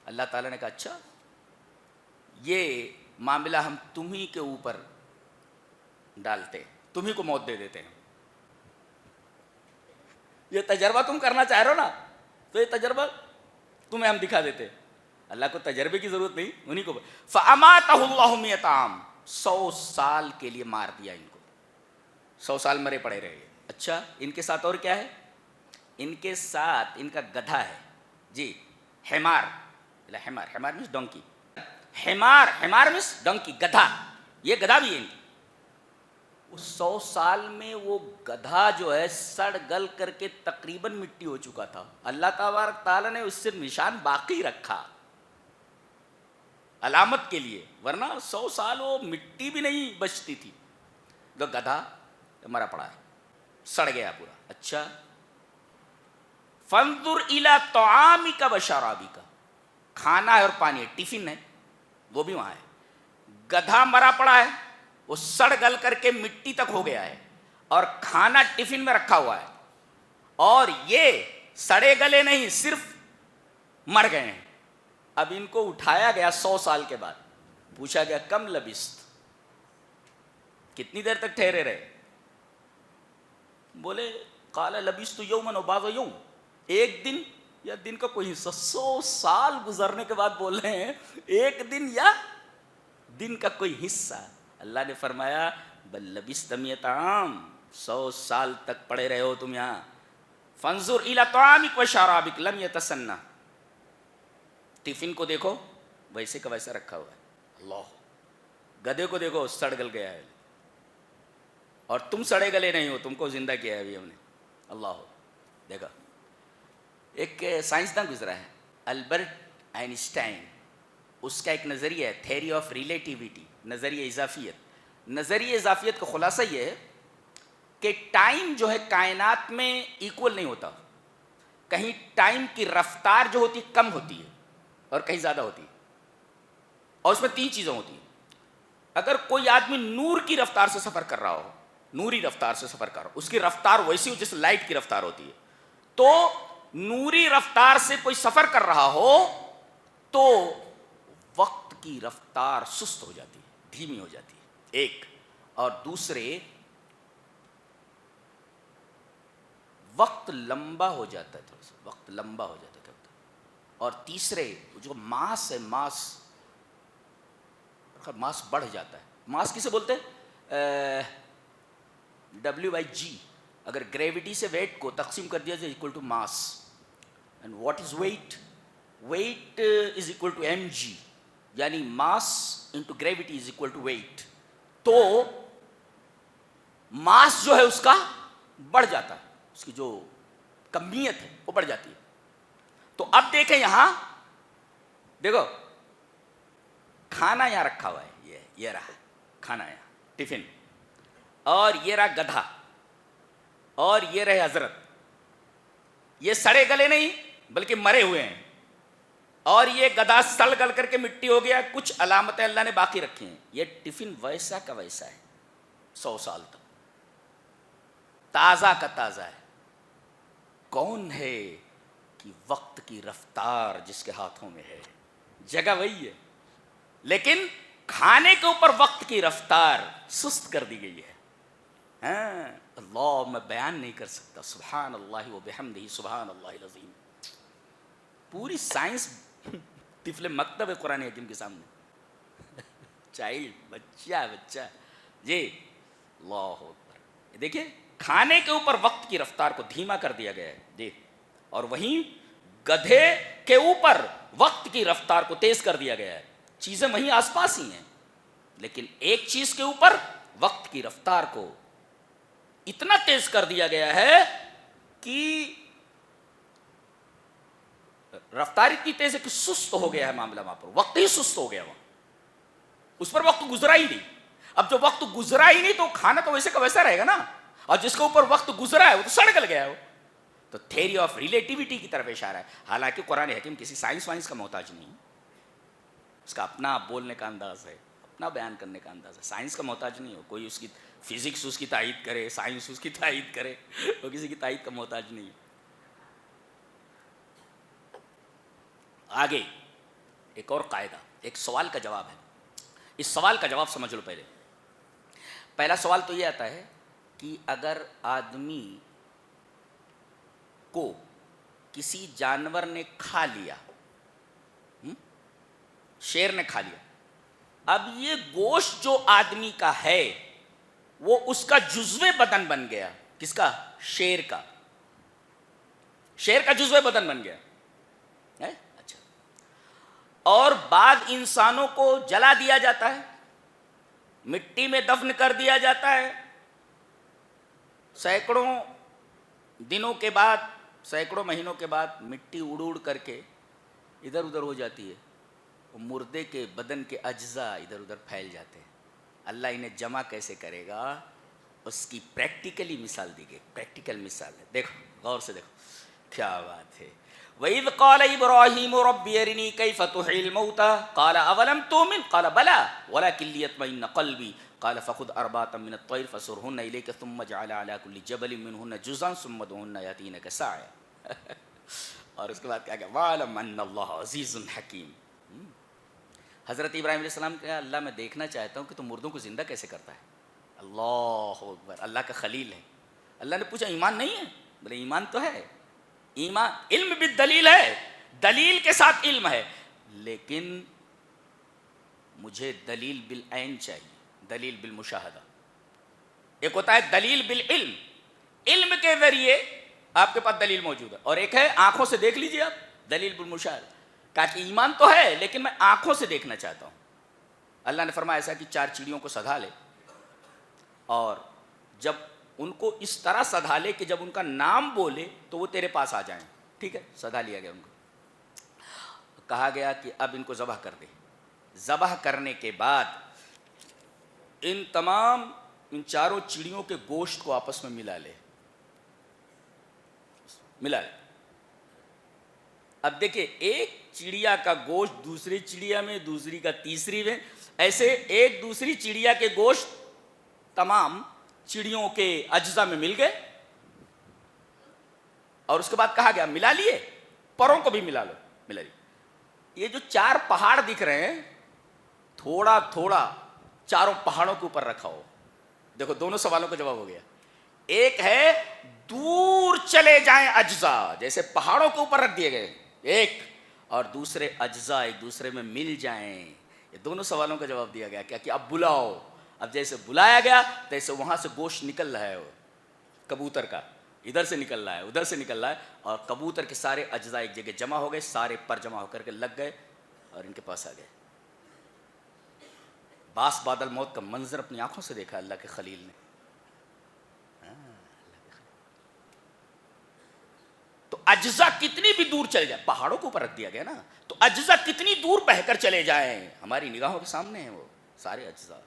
اللہ تعالیٰ نے کہا اچھا یہ معاملہ ہم تمہیں کے اوپر ڈالتے، تمہیں کو موت دے دیتے ہیں. یہ تجربہ تم کرنا چاہ رہے ہو نا، تو یہ تجربہ تمہیں ہم دکھا دیتے. اللہ کو تجربے کی ضرورت نہیں، انہیں کو. فاماتہ اللہ 100 عام، 100 سال کے لیے مار دیا ان کو. 100 سال مرے پڑے رہے. اچھا، ان کے ساتھ اور کیا ہے؟ ان کے ساتھ ان کا گدھا ہے. جی، حمار، حمار مینس ڈونکی، حمار مینس ڈونکی، گدھا. یہ گدھا بھی ہے ان کی. 100 سال میں وہ گدھا جو ہے سڑ گل کر کے تقریباً مٹی ہو چکا تھا. اللہ تبارک تعالیٰ نے اس سے نشان باقی رکھا علامت کے لیے، ورنہ 100 سال وہ مٹی بھی نہیں بچتی تھی. تو گدھا مرا پڑا ہے، سڑ گیا پورا. اچھا، فانظر الی طعامک و شرابک، کھانا ہے اور پانی ہے، ٹفن ہے وہ بھی وہاں ہے. گدھا مرا پڑا ہے، وہ سڑ گل کر کے مٹی تک ہو گیا ہے، اور کھانا ٹفن میں رکھا ہوا ہے، اور یہ سڑے گلے نہیں، صرف مر گئے ہیں. اب ان کو اٹھایا گیا 100 سال کے بعد، پوچھا گیا کم لبست، کتنی دیر تک ٹھہرے رہے؟ بولے قال لبست یوما و بعض یوم، ایک دن یا دن کا کوئی حصہ. 100 سال گزرنے کے بعد بول رہے ہیں ایک دن یا دن کا کوئی حصہ. اللہ نے فرمایا بل لبست 100 عام، 100 سال تک پڑے رہے ہو تم یہاں. فانظر الی طعامک و شرابک لم یتسنہ، ٹفن کو دیکھو ویسے کا ویسا رکھا ہوا ہے. اللہ، گدھے کو دیکھو سڑ گل گیا ہے، اور تم سڑے گلے نہیں ہو، تم کو زندہ کیا ہے ابھی ہم نے. اللہ، دیکھا. ایک سائنسداں گزرا ہے البرٹ آئنسٹائن، اس کا ایک نظریہ ہے تھیوری آف ریلیٹیوٹی، نظریہ اضافیت. نظریہ اضافیت کا خلاصہ یہ ہے کہ ٹائم جو ہے کائنات میں ایکول نہیں ہوتا. کہیں ٹائم کی رفتار جو ہوتی کم ہوتی ہے اور کہیں زیادہ ہوتی ہے، اور اس میں 3 چیزیں ہوتی ہیں. اگر کوئی آدمی نور کی رفتار سے سفر کر رہا ہو، نوری رفتار سے سفر کر رہا ہو، اس کی رفتار ویسی ہو جیسے لائٹ کی رفتار ہوتی ہے، تو نوری رفتار سے کوئی سفر کر رہا ہو تو وقت کی رفتار سست ہو جاتی ہے، دھیمی ہو جاتی ہے، ایک. اور دوسرے، وقت لمبا ہو جاتا ہے، تھوڑا سا وقت لمبا ہو جاتا ہے. اور تیسرے، جو ماس ہے، ماس بڑھ جاتا ہے. ماس کسے بولتے ہیں؟ W/G. اگر گریوٹی سے ویٹ کو تقسیم کر دیا جائے equal to mass. And what is weight? Weight is equal to mg. یعنی mass into gravity is equal to weight. تو ماس جو ہے اس کا بڑھ جاتا ہے، اس کی جو کمیت ہے وہ بڑھ جاتی ہے. تو اب دیکھیں یہاں، دیکھو کھانا یہاں رکھا ہوا ہے، یہ رہا کھانا یہاں، ٹفن، اور یہ رہا گدھا، اور یہ رہے حضرت. یہ سڑے گلے نہیں بلکہ مرے ہوئے ہیں، اور یہ گدھا سڑ گل کر کے مٹی ہو گیا. کچھ علامتیں اللہ نے باقی رکھی ہیں. یہ ٹفن ویسا کا ویسا ہے، 100 سال تک تازہ کا تازہ ہے. کون ہے کہ وقت کی رفتار جس کے ہاتھوں میں ہے، جگہ وہی ہے، لیکن کھانے کے اوپر وقت کی رفتار سست کر دی گئی ہے. ہاں اللہ، میں بیان نہیں کر سکتا. سبحان اللہ و بحمدہ، سبحان اللہ العظیم. پوری سائنس طفل مکتب ہے قرآن حکیم کے سامنے. چائلڈ، بچہ جی، اللہ اکبر. دیکھیں کھانے کے اوپر وقت کی رفتار کو دھیما کر دیا گیا ہے، دیکھ. اور وہیں گدھے کے اوپر وقت کی رفتار کو تیز کر دیا گیا ہے. چیزیں وہیں آس پاس ہی ہیں، لیکن ایک چیز کے اوپر وقت کی رفتار کو اتنا تیز کر دیا گیا ہے کہ رفتار اتنی تیز ہے کہ سست ہو گیا ہے معاملہ. وہاں پر وقت ہی سست ہو گیا، وہاں اس پر وقت گزرا ہی نہیں. اب جو وقت گزرا ہی نہیں تو کھانا تو ویسے کا ویسا رہے گا نا، اور جس کے اوپر وقت گزرا ہے وہ تو سڑ گل گیا ہے. وہ تو تھیوری آف ریلیٹیوٹی کی طرف اشارہ ہے. حالانکہ قرآن حکیم کسی سائنس وائنس کا محتاج نہیں، اس کا اپنا بولنے کا انداز ہے، اپنا بیان کرنے کا انداز ہے. سائنس کا محتاج نہیں ہو. کوئی اس کی فزکس اس کی تائید کرے، سائنس اس کی تائید کرے، وہ کسی کی تائید کا محتاج نہیں ہے. آگے ایک اور قاعدہ، ایک سوال کا جواب ہے. اس سوال کا جواب سمجھ لو. پہلا سوال تو یہ آتا ہے کہ اگر آدمی کو کسی جانور نے کھا لیا، شیر نے کھا لیا، اب یہ گوشت جو آدمی کا ہے وہ اس کا جزو بدن بن گیا. کس کا؟ شیر کا. شیر کا جزو بدن بن گیا. اچھا. اور بعد انسانوں کو جلا دیا جاتا ہے، مٹی میں دفن کر دیا جاتا ہے. سینکڑوں دنوں کے بعد، سینکڑوں مہینوں کے بعد مٹی اڑ اڑ کر کے ادھر ادھر ہو جاتی ہے. مردے کے بدن کے اجزاء ادھر ادھر پھیل جاتے ہیں. اللہ انہیں جمع کیسے کرے گا، اس کی پریکٹیکلی مثال دی گئی. پریکٹیکل مثال ہے، دیکھو غور سے دیکھو کیا بات ہے. وَإِذْ قَالَ إِبْرَاهِيمُ رَبِّ أَرِنِي كَيْفَ تُحْيِي الْمَوْتَىٰ قَالَ أَوَلَمْ تُؤْمِنْ قَالَ بَلَىٰ وَلَٰكِن لِّيَطْمَئِنَّ قَلْبِي قَالَ فَخُذْ أَرْبَعَةً مِّنَ الطَّيْرِ فَصُرْهُنَّ إِلَيْكَ ثُمَّ اجْعَلْ عَلَىٰ كُلِّ جَبَلٍ مِّنْهُنَّ جُزْءًا ثُمَّ ادْعُهُنَّ يَأْتِينَكَ سَعْيًا. اور اس کے بعد کیا کہ وَاعْلَمْ أَنَّ اللَّهَ عَزِيزٌ حَكِيمٌ. حضرت ابراہیم علیہ السلام کہا اللہ میں دیکھنا چاہتا ہوں کہ تم مردوں کو زندہ کیسے کرتا ہے. اللہ اکبر. اللہ کا خلیل ہے. اللہ نے پوچھا ایمان نہیں ہے؟ بولے ایمان تو ہے. ایمان علم بالدلیل ہے، دلیل کے ساتھ علم ہے، لیکن مجھے دلیل بالعین چاہیے، دلیل بالمشاہدہ. ایک ہوتا ہے دلیل بالعلم، علم کے ذریعے آپ کے پاس دلیل موجود ہے، اور ایک ہے آنکھوں سے دیکھ لیجیے آپ، دلیل بالمشاہدہ. کہا کہ ایمان تو ہے لیکن میں آنکھوں سے دیکھنا چاہتا ہوں. اللہ نے فرمایا ایسا کہ 4 چڑیوں کو سدھا لے، اور جب ان کو اس طرح سدھا لے کہ جب ان کا نام بولے تو وہ تیرے پاس آ جائیں. ٹھیک ہے، سدھا لیا گیا ان کو. کہا گیا کہ اب ان کو ذبح کر دے. ذبح کرنے کے بعد ان 4 چڑیوں کے گوشت کو آپس میں ملا لے. اب دیکھیں ایک چڑیا کا گوشت دوسری چڑیا میں، دوسری کا تیسری میں، ایسے ایک دوسری چڑیا کے گوشت تمام چڑیوں کے اجزاء میں مل گئے، اور اس کے بعد کہا گیا ملا لیے، پروں کو بھی ملا لو، ملا لیے۔ یہ جو 4 پہاڑ دکھ رہے ہیں، تھوڑا تھوڑا چاروں پہاڑوں کے اوپر رکھا ہو۔ دیکھو دونوں سوالوں کا جواب ہو گیا۔ ایک ہے دور چلے جائیں اجزاء، جیسے پہاڑوں کے اوپر رکھ دیے گئے ایک، اور دوسرے اجزاء ایک دوسرے میں مل جائیں۔ یہ دونوں سوالوں کا جواب دیا گیا کہ اب بلاؤ۔ اب جیسے بلایا گیا تیسے وہاں سے گوشت نکل رہا ہے، وہ کبوتر کا ادھر سے نکل رہا ہے، ادھر سے نکل رہا ہے، اور کبوتر کے سارے اجزاء ایک جگہ جمع ہو گئے، سارے پر جمع ہو کر کے لگ گئے اور ان کے پاس آ گئے۔ باس بادل موت کا منظر اپنی آنکھوں سے دیکھا اللہ کے خلیل نے۔ تو اجزاء کتنی بھی دور چلے جائیں، پہاڑوں کے اوپر رکھ دیا گیا نا، تو اجزاء کتنی دور بہہ کر چلے جائیں، ہماری نگاہوں کے سامنے ہیں وہ سارے اجزاء،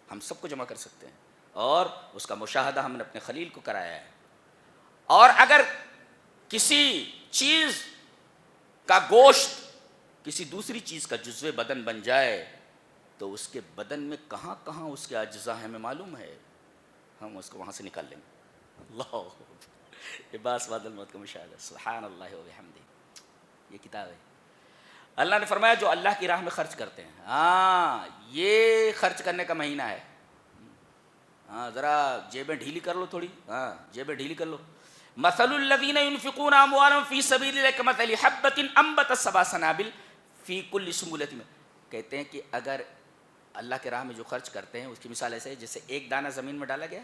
ہم سب کو جمع کر سکتے ہیں، اور اس کا مشاہدہ ہم نے اپنے خلیل کو کرایا ہے۔ اور اگر کسی چیز کا گوشت کسی دوسری چیز کا جزو بدن بن جائے تو اس کے بدن میں کہاں کہاں اس کے اجزاء ہیں ہمیں معلوم ہے، ہم اس کو وہاں سے نکال لیں گے۔ اللہ، یہ باس بادل موت کا مشاہدہ، سبحان اللہ و بحمدہ، یہ کتاب ہے۔ اللہ نے فرمایا جو اللہ کی راہ میں خرچ کرتے ہیں، ہاں یہ خرچ کرنے کا مہینہ ہے، ہاں ذرا جیبیں ڈھیلی کر لو تھوڑی، ہاں جیبیں ڈھیلی کر لو۔ مثل الذین ينفقون اموالهم فی سبیل اللہ کمثل حبۃ انبتت سبع سنابل فی کل سنبلۃ، میں کہتے ہیں کہ اگر اللہ کے راہ میں جو خرچ کرتے ہیں اس کی مثال ایسے ہے جیسے ایک دانہ زمین میں ڈالا گیا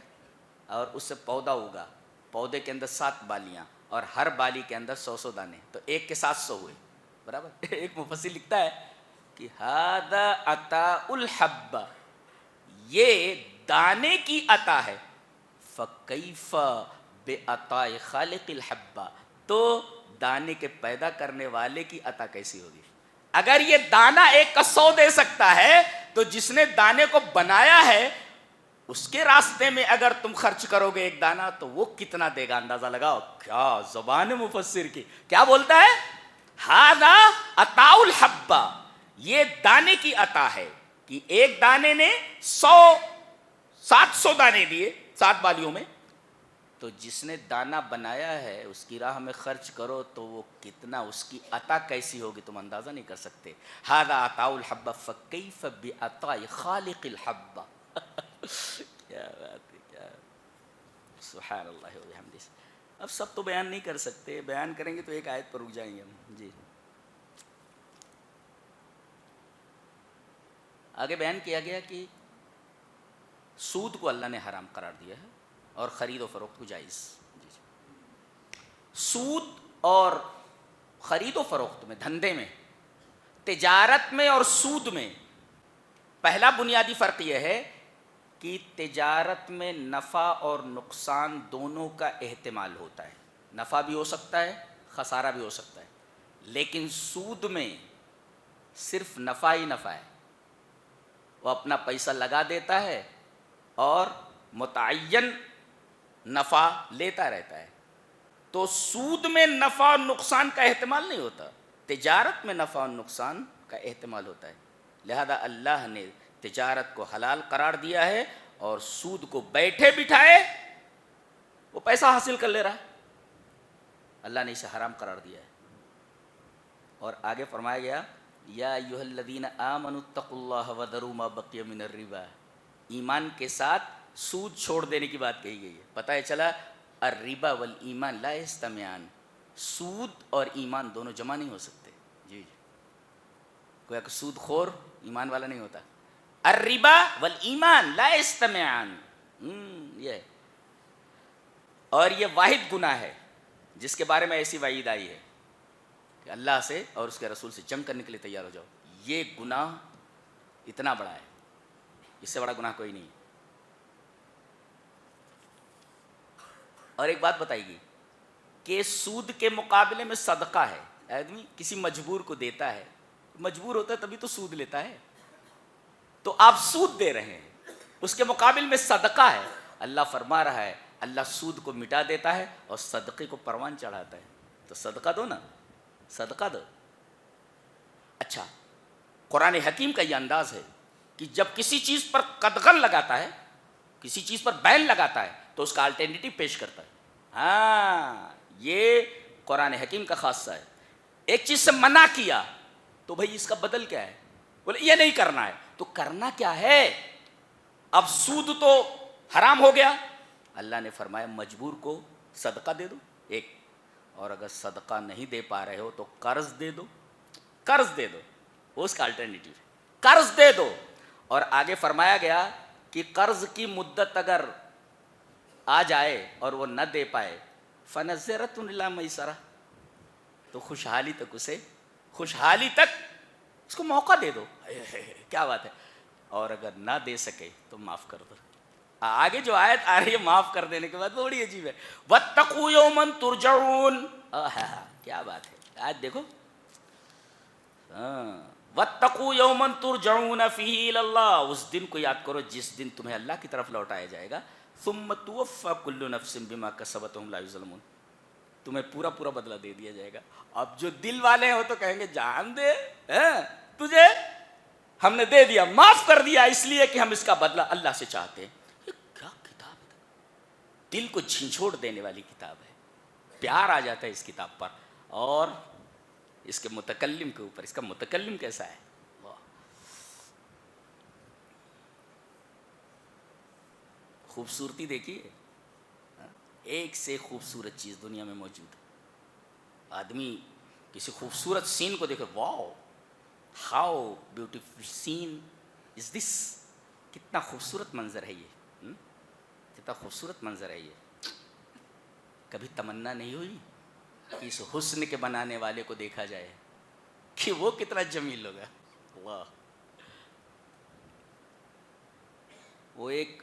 اور اس سے پودا ہوگا، پودے کے اندر 7 بالیاں اور ہر بالی کے اندر 100 دانے، تو ایک کے 700 ہوئے برابر۔ ایک مفسر لکھتا ہے کہ ھذا عطاء الحب، یہ دانے کی عطا ہے، فکیف بعطاء خالق الحب، تو دانے کے پیدا کرنے والے کی عطا کیسی ہوگی؟ اگر یہ دانہ ایک کا 100 دے سکتا ہے تو جس نے دانے کو بنایا ہے اس کے راستے میں اگر تم خرچ کرو گے ایک دانہ تو وہ کتنا دے گا، اندازہ لگاؤ۔ کیا زبان ہے مفسر کی، کیا بولتا ہے؟ ھذا عطاء الحب، یہ دانے کی عطا ہے کہ ایک دانے نے 700 دانے دیے 7 بالیوں میں، تو جس نے دانہ بنایا ہے اس کی راہ میں خرچ کرو تو وہ کتنا، اس کی عطا کیسی ہوگی تم اندازہ نہیں کر سکتے۔ ھذا عطاء الحب فکیف بعطاء خالق الحب۔ کیا بات ہے، کیا سبحان اللہ و بحمدہ۔ اب سب تو بیان نہیں کر سکتے، بیان کریں گے تو ایک آیت پر رک جائیں گے ہم۔ جی آگے بیان کیا گیا کہ سود کو اللہ نے حرام قرار دیا ہے اور خرید و فروخت کو جائز۔ سود اور خرید و فروخت میں، دھندے میں، تجارت میں اور سود میں پہلا بنیادی فرق یہ ہے کہ تجارت میں نفع اور نقصان دونوں کا احتمال ہوتا ہے، نفع بھی ہو سکتا ہے خسارہ بھی ہو سکتا ہے، لیکن سود میں صرف نفع ہی نفع ہے، وہ اپنا پیسہ لگا دیتا ہے اور متعین نفع لیتا رہتا ہے۔ تو سود میں نفع اور نقصان کا احتمال نہیں ہوتا، تجارت میں نفع اور نقصان کا احتمال ہوتا ہے، لہذا اللہ نے تجارت کو حلال قرار دیا ہے اور سود کو بیٹھے بٹھائے وہ پیسہ حاصل کر لے رہا ہے، اللہ نے اسے حرام قرار دیا ہے۔ اور آگے فرمایا گیا یا ایھا الذین آمنوا اتقوا اللہ وذروا ما بقی من الربا، ایمان کے ساتھ سود چھوڑ دینے کی بات کہی گئی ہے۔ پتہ ہے چلا الربا والایمان لا یجتمعان، سود اور ایمان دونوں جمع نہیں ہو سکتے۔ جی کوئی کہ سود خور ایمان والا نہیں ہوتا، الربا والایمان لا یجتمعان، یہ اور یہ واحد گناہ ہے جس کے بارے میں ایسی وعید آئی ہے کہ اللہ سے اور اس کے رسول سے جنگ کرنے کے لیے تیار ہو جاؤ۔ یہ گناہ اتنا بڑا ہے، اس سے بڑا گناہ کوئی نہیں۔ اور ایک بات بتائی گئی کہ سود کے مقابلے میں صدقہ ہے، آدمی کسی مجبور کو دیتا ہے، مجبور ہوتا ہے تبھی تو سود لیتا ہے، تو آپ سود دے رہے ہیں، اس کے مقابل میں صدقہ ہے۔ اللہ فرما رہا ہے اللہ سود کو مٹا دیتا ہے اور صدقے کو پروان چڑھاتا ہے، تو صدقہ دو نا۔ صدقہ دو. اچھا قرآن حکیم کا یہ انداز ہے کہ جب کسی چیز پر قدغن لگاتا ہے, کسی چیز پر بین لگاتا ہے, تو اس کا الٹرنیٹیو پیش کرتا ہے. ہاں یہ قرآن حکیم کا خاصہ ہے. ایک چیز سے منع کیا تو بھائی اس کا بدل کیا ہے, بولے یہ نہیں کرنا ہے, تو کرنا کیا ہے؟ اب سود تو حرام ہو گیا, اللہ نے فرمایا مجبور کو صدقہ دے دو ایک, اور اگر صدقہ نہیں دے پا رہے ہو تو قرض دے دو, قرض دے دو, وہ اس کا الٹرنیٹیو ہے, قرض دے دو. اور آگے فرمایا گیا کہ قرض کی مدت اگر آ جائے اور وہ نہ دے پائے فنظرۃ الی میسرہ, تو خوشحالی تک اسے, خوشحالی تک اس کو موقع دے دو. کیا بات ہے. اور اگر نہ دے سکے تو معاف کر دو. آگے جو آیت آ رہی ہے معاف کر دینے کے بعد بڑی عجیب ہے. واتقوا یوما ترجعون, کیا بات ہے. آج دیکھو, واتقوا یوما ترجعون فیہ الی اللہ, اس دن کو یاد کرو جس دن تمہیں اللہ کی طرف لوٹایا جائے گا. ثم توفی کل نفس بما کسبت وہم لا یظلمون, تمہیں پورا پورا بدلہ دے دیا جائے گا. اب جو دل والے ہیں وہ تو کہیں گے جان دے, تجھے ہم نے دے دیا, معاف کر دیا, اس لیے کہ ہم اس کا بدلہ اللہ سے چاہتے ہیں. یہ کیا کتاب ہے, دل کو جھنجھوڑ دینے والی کتاب ہے. پیار آ جاتا ہے اس کتاب پر اور اس کے متکلم کے اوپر. اس کا متکلم کیسا ہے, خوبصورتی دیکھیے, ایک سے خوبصورت چیز دنیا میں موجود ہے. آدمی کسی خوبصورت سین کو دیکھے, واو ہاؤ بیوٹیفل سین از دس, کتنا خوبصورت منظر ہے یہ, کتنا خوبصورت منظر ہے یہ. کبھی تمنا نہیں ہوئی کہ اس حسن کے بنانے والے کو دیکھا جائے کہ وہ کتنا جمیل ہوگا. واہ, وہ ایک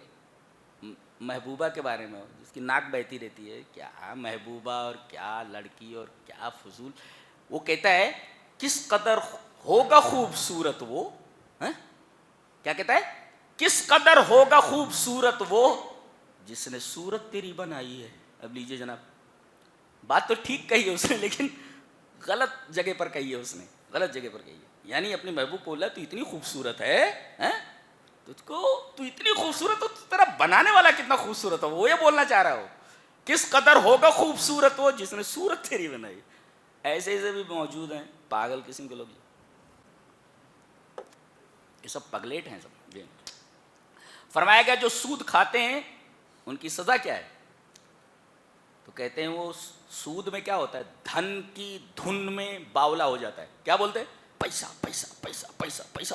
محبوبہ کے بارے میں جس کی ناک بہتی رہتی ہے, کیا محبوبہ اور کیا لڑکی اور کیا فضول. وہ کہتا ہے کس قدر ہوگا خوبصورت وہ, کیا کہتا ہے, کس قدر ہوگا خوبصورت وہ جس نے صورت تیری بنائی ہے. اب لیجئے جناب, بات تو ٹھیک کہی ہے اس نے لیکن غلط جگہ پر کہی ہے اس نے, غلط جگہ پر کہی ہے. یعنی اپنی محبوب کو بولا تو اتنی خوبصورت ہے, تجھ کو تو اتنی خوبصورت ہو, تیرا بنانے والا کتنا خوبصورت ہو, وہ یہ بولنا چاہ رہا ہو. کس قدر ہوگا خوبصورت وہ جس نے صورت تیری بنائی. ایسے ایسے بھی موجود ہیں پاگل قسم کے لوگ, یہ سب پگلیٹ ہیں سب. فرمایا گیا جو سود کھاتے ہیں ان کی سزا کیا ہے, تو کہتے ہیں وہ سود میں کیا ہوتا ہے, دھن کی دھن میں باولا ہو جاتا ہے. کیا بولتے ہیں, پیسہ پیسہ پیسہ پیسہ پیسہ,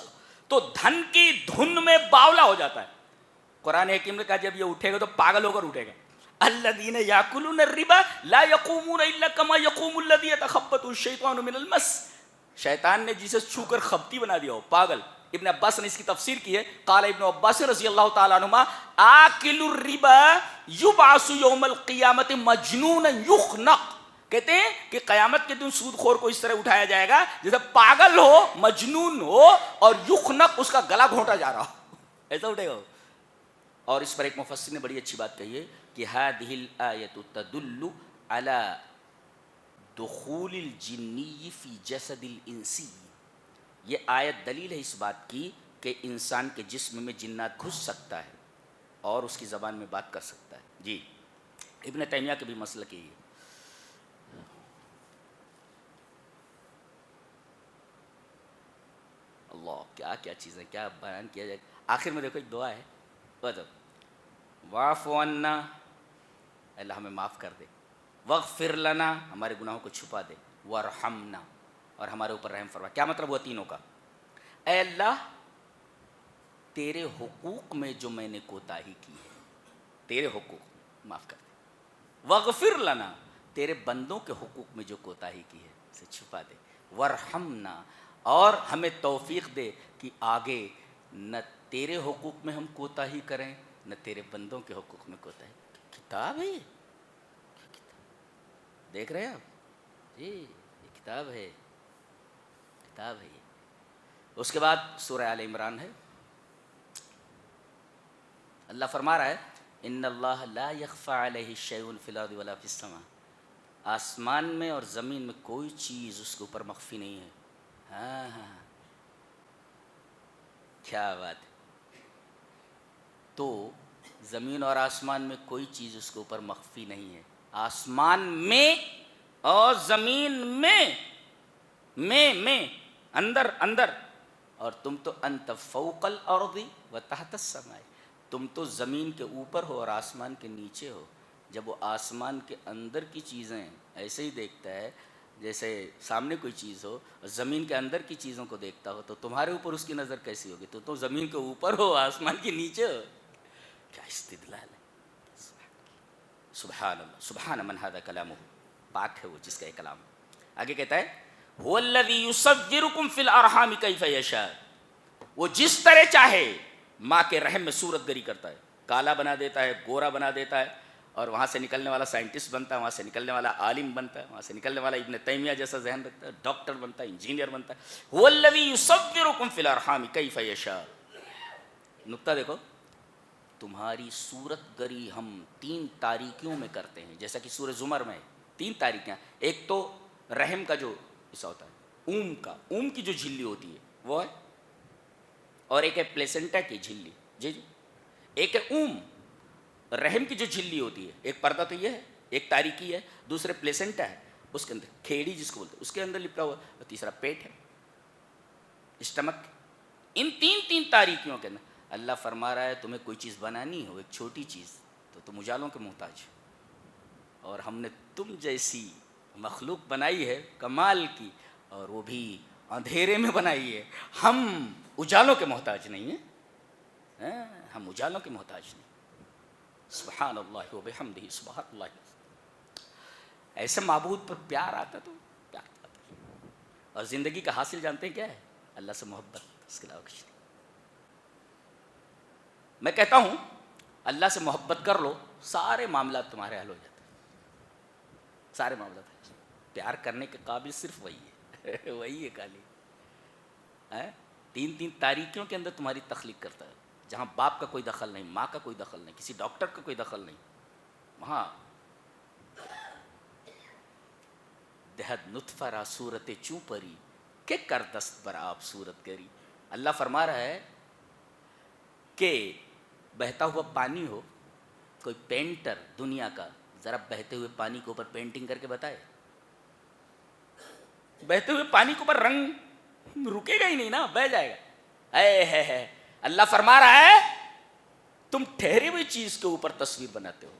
تو دھن کی دھن میں باولا ہو جاتا ہے. قرآن حکیم نے کہا جب یہ اٹھے گا تو پاگل ہو کر اٹھے گا. الذین یاکلون الربا لا یقومون الا کما یقوم الذی یتخبطہ الشیطان من المس, شیطان نے جسے چھو کر خبتی بنا دیا ہو, پاگل. ابن عباس نے اس کی تفسیر کی ہے, قال ابن عباس رضی اللہ تعالیٰ عنہما آکل الربا یبعث یوم القیامت مجنونا یخنق, کہتے ہیں کہ قیامت کے دن سود خور کو اس طرح اٹھایا جائے گا جیسے پاگل ہو, مجنون ہو, اور یخنق اس کا گلا گھونٹا جا رہا ہو, ایسا اٹھے گا. اور اس پر ایک مفسر نے بڑی اچھی بات کہی ہے کہ هذه الآیۃ تدل علی دخول الجنی فی جسد الانسی, یہ آیت دلیل ہے اس بات کی کہ انسان کے جسم میں جنات گھس سکتا ہے اور اس کی زبان میں بات کر سکتا ہے. جی, ابن تیمیہ کے بھی مسلک یہی ہے. اللہ کیا کیا چیزیں کیا بیان کیا جائے. آخر میں دیکھو ایک دعا ہے, واعف عنا, اللہ ہمیں معاف کر دے, واغفر لنا, ہمارے گناہوں کو چھپا دے, وارحمنا, اور ہمارے اوپر رحم فرما. کیا مطلب ہوا تینوں کا, اے اللہ تیرے حقوق میں جو میں نے کوتاہی کی ہے, تیرے حقوق معاف کر دے, واغفر لنا, تیرے بندوں کے حقوق میں جو کوتاہی کی ہے اسے چھپا دے, وارحمنا, اور ہمیں توفیق دے کہ آگے نہ تیرے حقوق میں ہم کوتاہی کریں نہ تیرے بندوں کے حقوق میں کوتاہی. کتاب ہے یہ, دیکھ رہے ہیں آپ جی, یہ کتاب ہے, کتاب ہے یہ. اس کے بعد سورہ آل عمران ہے. اللہ فرما رہا ہے ان اللہ لا یخفی علیہ شیء فی الارض ولا فی السماء, آسمان میں اور زمین میں کوئی چیز اس کے اوپر مخفی نہیں ہے. ہاں ہاں کیا بات ہے. تو زمین اور آسمان میں کوئی چیز اس کے اوپر مخفی نہیں ہے. آسمان میں اور زمین میں اندر اندر. اور تم تو انت فوق الارض و تحت السماء، تم تو زمین کے اوپر ہو اور آسمان کے نیچے ہو. جب وہ آسمان کے اندر کی چیزیں ایسے ہی دیکھتا ہے جیسے سامنے کوئی چیز ہو، اور زمین کے اندر کی چیزوں کو دیکھتا ہو، تو تمہارے اوپر اس کی نظر کیسی ہوگی؟ تو زمین کے اوپر ہو آسمان کے نیچے ہو. کیا استدلال ہے. سبحان اللہ، سبحان من ھذا کلامہ، پاک ہے وہ جس کا یہ کلام. آگے کہتا ہے هو الذی یصورکم فی الارحام کیف یشاء، وہ جس طرح چاہے ماں کے رحم میں صورت گری کرتا ہے. کالا بنا دیتا ہے، گورا بنا دیتا ہے، اور وہاں سے نکلنے والا سائنٹسٹ بنتا ہے، وہاں سے نکلنے والا عالم بنتا ہے، وہاں سے نکلنے والا ابن تیمیہ جیسا ذہن رکھتا ہے، ڈاکٹر بنتا ہے، انجینئر بنتا ہے. هو الذی یصورکم فی الارحام کیف یشاء. نقطہ دیکھو، تمہاری صورت گری ہم 3 تاریکیوں میں کرتے ہیں. جیسا کہ سورہ زمر میں 3 تاریکیاں، ایک تو رحم کا جو حصہ ہوتا ہے، اون کی جو جھلی ہوتی ہے وہ ہے، اور ایک ہے پلیسنٹا کی جھلی. جی جی، ایک ہے اون، رحم کی جو جھلی ہوتی ہے. ایک پردہ تو یہ ہے، ایک تاریکی ہے، دوسرے پلیسنٹا ہے، اس کے اندر کھیڑی جس کو بولتے ہیں اس کے اندر لپٹا ہوا، اور تیسرا پیٹ ہے، اسٹمک. ان 3 تاریکیوں کے اندر اللہ فرما رہا ہے تمہیں کوئی چیز بنانی ہو، ایک چھوٹی چیز، تو تم اجالوں کے محتاج ہو. اور ہم نے تم جیسی مخلوق بنائی ہے کمال کی، اور وہ بھی اندھیرے میں بنائی ہے. ہم اجالوں کے محتاج نہیں ہیں، ہم اجالوں کے محتاج نہیں. سبحان اللہ و بحمدہ، سبحان اللہ. ایسے معبود پر پیار آتا تو پیار آتا. اور زندگی کا حاصل جانتے ہیں کیا ہے؟ اللہ سے محبت، اس کے علاوہ کچھ نہیں. میں کہتا ہوں اللہ سے محبت کر لو، سارے معاملات تمہارے حل ہو جاتے ہیں، سارے معاملات. پیار کرنے کے قابل صرف وہی ہے وہی ہے خالی. 3 تاریکیوں کے اندر تمہاری تخلیق کرتا ہے، جہاں باپ کا کوئی دخل نہیں، ماں کا کوئی دخل نہیں، کسی ڈاکٹر کا کوئی دخل نہیں. وہاں دہد نطفہ را صورت چوں پری کہ کر دست بر آپ صورت گری. اللہ فرما رہا ہے کہ بہتا ہوا پانی ہو، کوئی پینٹر دنیا کا ذرا بہتے ہوئے پانی کے اوپر پینٹنگ کر کے بتائے. بہتے ہوئے پانی کے اوپر رنگ رکے گا ہی نہیں نا، بہہ جائے گا. ہے اللہ فرما رہا ہے تم ٹھہری ہوئی چیز کے اوپر تصویر بناتے ہو،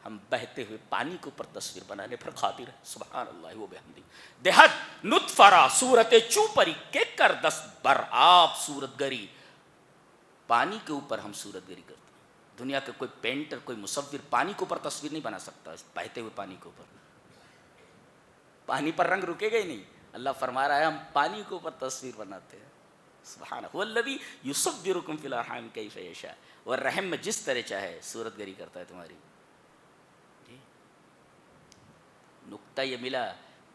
ہم بہتے ہوئے پانی کے اوپر تصویر بنانے پر قادر ہے. سبحان اللہ و بحمدہ. دہد نطفہ را صورت چوں پری کہ کر دست بر آپ صورت گری. پانی کے اوپر ہم صورت گری کرتے ہیں. دنیا کا کوئی پینٹر، کوئی مصور پانی کے اوپر تصویر نہیں بنا سکتا. بہتے ہوئے پانی کے اوپر، پانی پر رنگ رکے گا ہی نہیں. اللہ فرما رہا ہے ہم پانی کے اوپر تصویر بناتے ہیں. سبحانہ هو الذی یصورکم فی الارحام کیف یشاء. اور رحم میں جس طرح چاہے صورت گری کرتا ہے تمہاری. نقطہ یہ ملا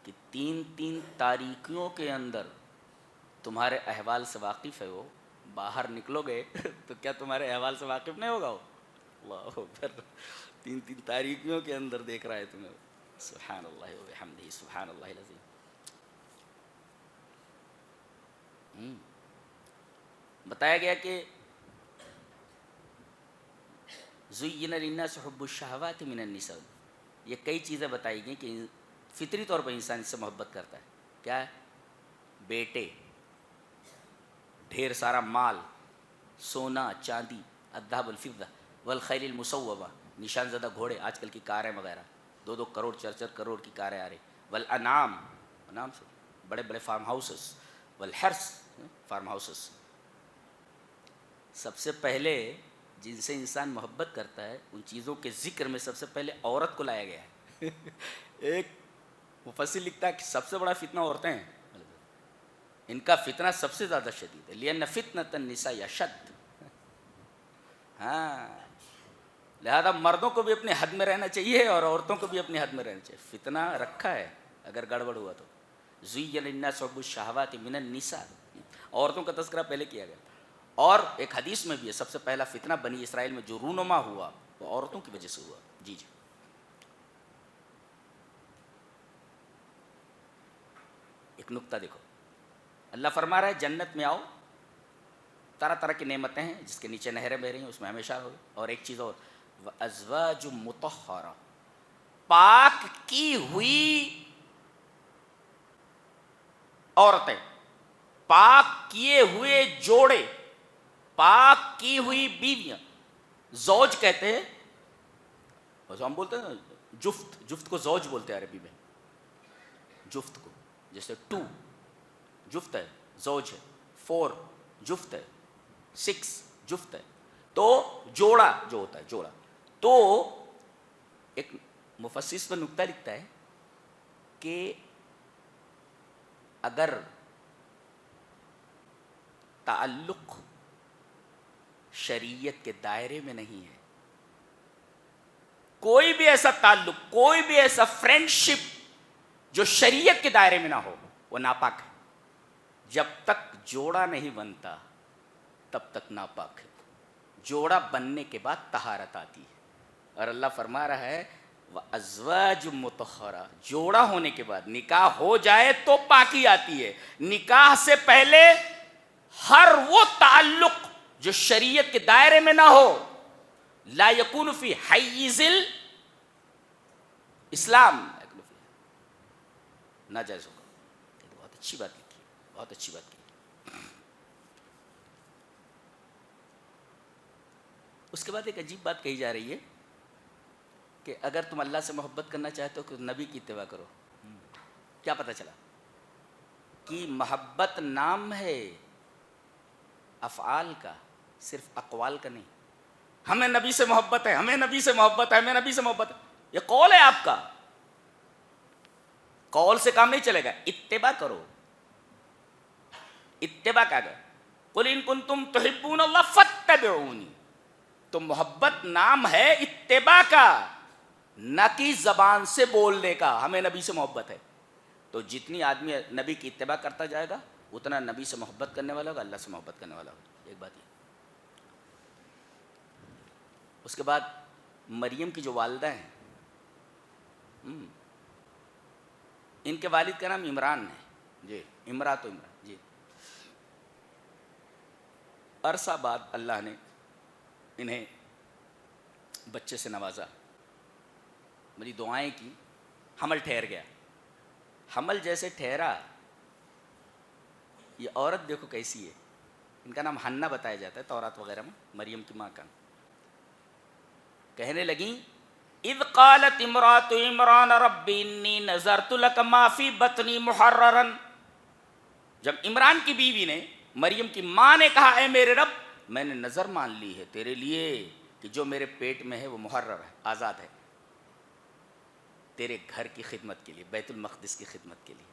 کہ 3 تاریکیوں کے اندر تمہارے احوال سے واقف ہے. وہ باہر نکلو گے تو کیا تمہارے احوال سے واقف نہیں ہوگا؟ وہ اللہ اکبر، 3 تاریکیوں کے اندر دیکھ رہا ہے تمہیں. سبحان اللہ و بحمدہ، سبحان اللہ العظیم. بتایا گیا کہ زین للناس حب الشہوات من النساء. یہ کئی چیزیں بتائی گئی کہ فطری طور پر انسان اس سے محبت کرتا ہے. کیا ہے؟ بیٹے، ڈھیر سارا مال، سونا چاندی، الذهب والفضہ والخیل المصوبہ، نشان زدہ گھوڑے، آج کل کی کاریں وغیرہ 2 کروڑ 4 کروڑ کی کاریں آ رہی. والانعام، انعام سے بڑے بڑے فارم ہاؤسز، والحرث، فارم ہاؤسز. سب سے پہلے جن سے انسان محبت کرتا ہے ان چیزوں کے ذکر میں سب سے پہلے عورت کو لایا گیا ہے. ایک مفسر لکھتا ہے کہ سب سے بڑا فتنہ عورتیں ہیں، ان کا فتنہ سب سے زیادہ شدید ہے. لأن فتنة النساء اشد. ہاں، لہذا مردوں کو بھی اپنے حد میں رہنا چاہیے اور عورتوں کو بھی اپنے حد میں رہنا چاہیے. فتنہ رکھا ہے اگر گڑبڑ ہوا تو. زین للناس حب الشہوات من النساء، عورتوں کا تذکرہ پہلے کیا گیا. اور ایک حدیث میں بھی ہے سب سے پہلا فتنہ بنی اسرائیل میں جو رونما ہوا وہ عورتوں کی وجہ سے ہوا. جی جی. ایک نقطہ دیکھو، اللہ فرما رہا ہے جنت میں آؤ، طرح طرح کی نعمتیں ہیں جس کے نیچے نہریں بہ رہی ہیں، اس میں ہمیشہ ہوگی. اور ایک چیز اور، وَأَزْوَاجٌ مُطَهَّرَةٌ، پاک کی ہوئی عورتیں، پاک کیے ہوئے جوڑے، پاک کی ہوئی بیویاں. زوج کہتے ہیں، ہم بولتے ہیں نا جفت، جفت کو زوج بولتے ہیں عربی میں، جفت کو. جیسے 2 جفت ہے، زوج ہے. 4 جفت ہے، 6 جفت ہے. تو جوڑا جو ہوتا ہے، جوڑا. تو ایک مفسر پر نکتہ لکھتا ہے کہ اگر تعلق شریعت کے دائرے میں نہیں ہے، کوئی بھی ایسا تعلق، کوئی بھی ایسا فرینڈشپ جو شریعت کے دائرے میں نہ ہو، وہ ناپاک ہے. جب تک جوڑا نہیں بنتا تب تک ناپاک ہے. جوڑا بننے کے بعد طہارت آتی ہے. اور اللہ فرما رہا ہے وَأَزْوَاجٌ مُطَهَّرَةٌ، جوڑا ہونے کے بعد نکاح ہو جائے تو پاکی آتی ہے. نکاح سے پہلے ہر وہ تعلق جو شریعت کے دائرے میں نہ ہو، لا یکون فی حیز الاسلام، ناجائز ہوگا. بہت اچھی بات لکھی، بہت اچھی بات کی. اس کے بعد ایک عجیب بات کہی جا رہی ہے کہ اگر تم اللہ سے محبت کرنا چاہتے ہو تو نبی کی اتباع کرو. کیا پتہ چلا کہ محبت نام ہے افعال کا، صرف اقوال کا نہیں. ہمیں نبی سے محبت ہے، ہمیں نبی سے محبت ہے، ہمیں نبی سے محبت ہے، یہ قول ہے آپ کا. قول سے کام نہیں چلے گا، اتباع کرو. اتباع کا گا قل ان کنتم تحبون اللہ فاتبعونی. تو محبت نام ہے اتباع کا، نہ کہ زبان سے بولنے کا ہمیں نبی سے محبت ہے. تو جتنی آدمی نبی کی اتباع کرتا جائے گا اتنا نبی سے محبت کرنے والا ہوگا، اللہ سے محبت کرنے والا ہوگا. ایک بات یہ. اس کے بعد مریم کی جو والدہ ہیں، ان کے والد کا نام عمران ہے. جی امراۃ و عمران. جی عرصہ بعد اللہ نے انہیں بچے سے نوازا، بڑی دعائیں کی، حمل ٹھہر گیا. حمل جیسے ٹھہرا، یہ عورت دیکھو کیسی ہے. ان کا نام حنہ بتایا جاتا ہے تورات وغیرہ میں، مریم کی ماں کا. کہنے لگیں اذ قالت امرأۃ عمران رب انی نذرت لک ما فی بطنی محررا. جب عمران کی بیوی نے، مریم کی ماں نے کہا اے میرے رب، میں نے نظر مان لی ہے تیرے لیے کہ جو میرے پیٹ میں ہے وہ محرر ہے، آزاد ہے، تیرے گھر کی خدمت کے لیے، بیت المقدس کی خدمت کے لیے.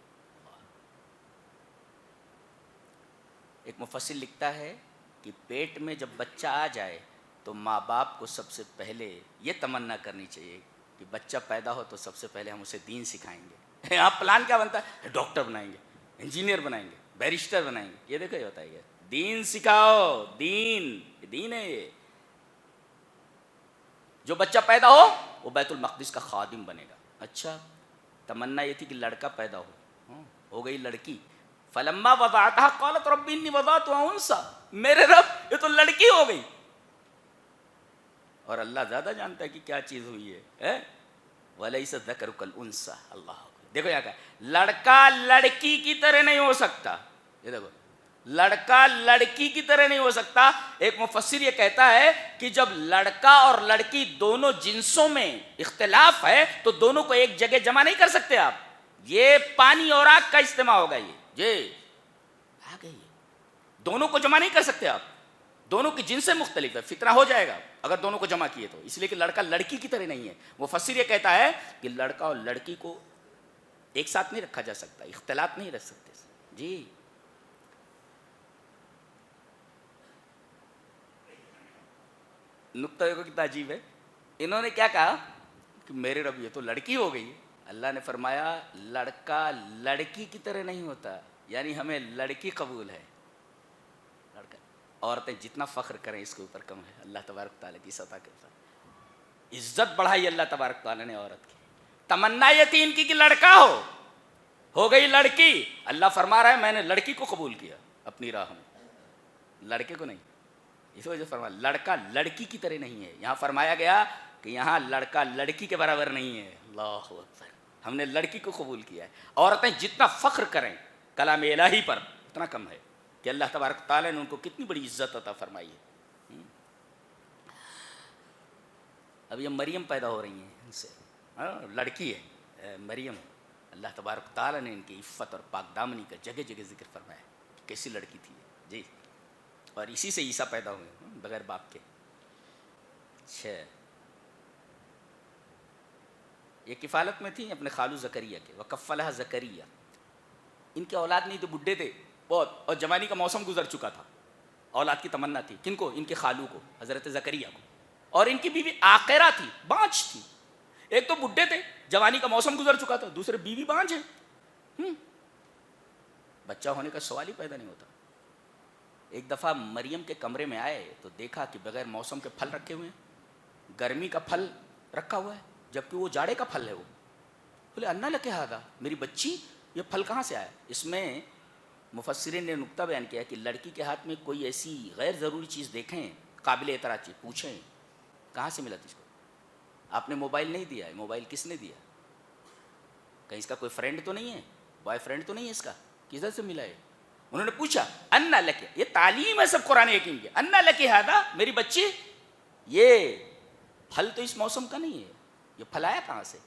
ایک مفسر لکھتا ہے کہ پیٹ میں جب بچہ آ جائے تو ماں باپ کو سب سے پہلے یہ تمنا کرنی چاہیے کہ بچہ پیدا ہو تو سب سے پہلے ہم اسے دین سکھائیں گے. آپ پلان کیا بنتا ہے؟ ڈاکٹر بنائیں گے، انجینئر بنائیں گے، بیرسٹر بنائیں گے. یہ دیکھو یہ ہوتا ہے، دین سکھاؤ. دین ہے یہ. جو بچہ پیدا ہو وہ بیت المقدس کا خادم بنے گا. اچھا تمنا یہ تھی کہ لڑکا پیدا ہو گئی لڑکی. فلما وضعتها قالت رب انی وضعتها انثى. میرے رب یہ تو لڑکی ہو گئی. اور اللہ زیادہ جانتا ہے کہ کیا چیز ہوئی ہے. ولیس الذکر کالانثى. اللہ دیکھو یہاں کا لڑکا لڑکی کی طرح نہیں ہو سکتا. یہ دیکھو لڑکا لڑکی کی طرح نہیں ہو سکتا. ایک مفسر یہ کہتا ہے کہ جب لڑکا اور لڑکی دونوں جنسوں میں اختلاف ہے تو دونوں کو ایک جگہ جمع نہیں کر سکتے آپ. یہ پانی اور آگ کا اجتماع ہوگا. یہ آ گئی، دونوں کو جمع نہیں کر سکتے آپ. دونوں کی جنسیں مختلف ہے، فتنہ ہو جائے گا اگر دونوں کو جمع کیے تو. اس لیے کہ لڑکا لڑکی کی طرح نہیں ہے. مفسر یہ کہتا ہے کہ لڑکا اور لڑکی کو ایک ساتھ نہیں رکھا جا سکتا، اختلاط نہیں رکھ سکتے. جی نقطہ دیکھو کتنا عجیب ہے. انہوں نے کیا کہا کہ میرے رب یہ تو لڑکی ہو گئی. اللہ نے فرمایا لڑکا لڑکی کی طرح نہیں ہوتا، یعنی ہمیں لڑکی قبول ہے. لڑکا عورتیں جتنا فخر کریں اس کے اوپر کم ہے. اللہ تبارک تعالیٰ کی سطح کے اوپر عزت بڑھائی اللہ تبارک تعالیٰ نے عورت کی. تمنا یہ تھی ان کی کہ لڑکا ہو، ہو گئی لڑکی، اللہ فرما رہا ہے میں نے لڑکی کو قبول کیا اپنی راہ میں، لڑکے کو نہیں. اس وجہ سے فرمایا لڑکا لڑکی کی طرح نہیں ہے. یہاں فرمایا گیا کہ یہاں لڑکا لڑکی کے برابر نہیں ہے. اللہ اکبر، ہم نے لڑکی کو قبول کیا ہے. عورتیں جتنا فخر کریں کلام الہی پر اتنا کم ہے کہ اللہ تبارک تعالیٰ نے ان کو کتنی بڑی عزت عطا فرمائی ہے. اب یہ مریم پیدا ہو رہی ہیں ان سے، لڑکی ہے مریم. اللہ تبارک تعالیٰ نے ان کی عفت اور پاک دامنی کا جگہ جگہ ذکر فرمایا کہ کیسی لڑکی تھی جی. اور اسی سے عیسیٰ پیدا ہوئے بغیر باپ کے. اچھا، یہ کفالت میں تھی اپنے خالو زکریا کے. وکفلھا زکریا، ان کے اولاد نہیں تھے، بڈھے تھے بہت، اور جوانی کا موسم گزر چکا تھا. اولاد کی تمنا تھی کن کو؟ ان کے خالو کو، حضرت زکریا کو. اور ان کی بیوی عاقرہ تھی، بانجھ تھی. ایک تو بڈھے تھے، جوانی کا موسم گزر چکا تھا، دوسرے بیوی بانجھ ہے. بچہ ہونے کا سوال ہی پیدا نہیں ہوتا. ایک دفعہ مریم کے کمرے میں آئے تو دیکھا کہ بغیر موسم کے پھل رکھے ہوئے ہیں، گرمی کا پھل رکھا ہوا ہے جبکہ وہ جاڑے کا پھل ہے. وہ بولے انا لک ھذا، میری بچی یہ پھل کہاں سے آیا؟ اس میں مفسرین نے نقطہ بیان کیا کہ لڑکی کے ہاتھ میں کوئی ایسی غیر ضروری چیز دیکھیں، قابل اعتراض چیز، پوچھیں کہاں سے ملا تجھ کو؟ آپ نے موبائل نہیں دیا ہے، موبائل کس نے دیا؟ کہیں اس کا کوئی فرینڈ تو نہیں ہے، بوائے فرینڈ تو نہیں ہے اس کا، کدھر سے ملا ہے؟ انہوں نے پوچھا انا لک، یہ تعلیم ہے سب قرآن حکیم کی. انا لک ھذا، میری بچی یہ پھل تو اس موسم کا نہیں ہے، یہ پھل آیا کہاں سے؟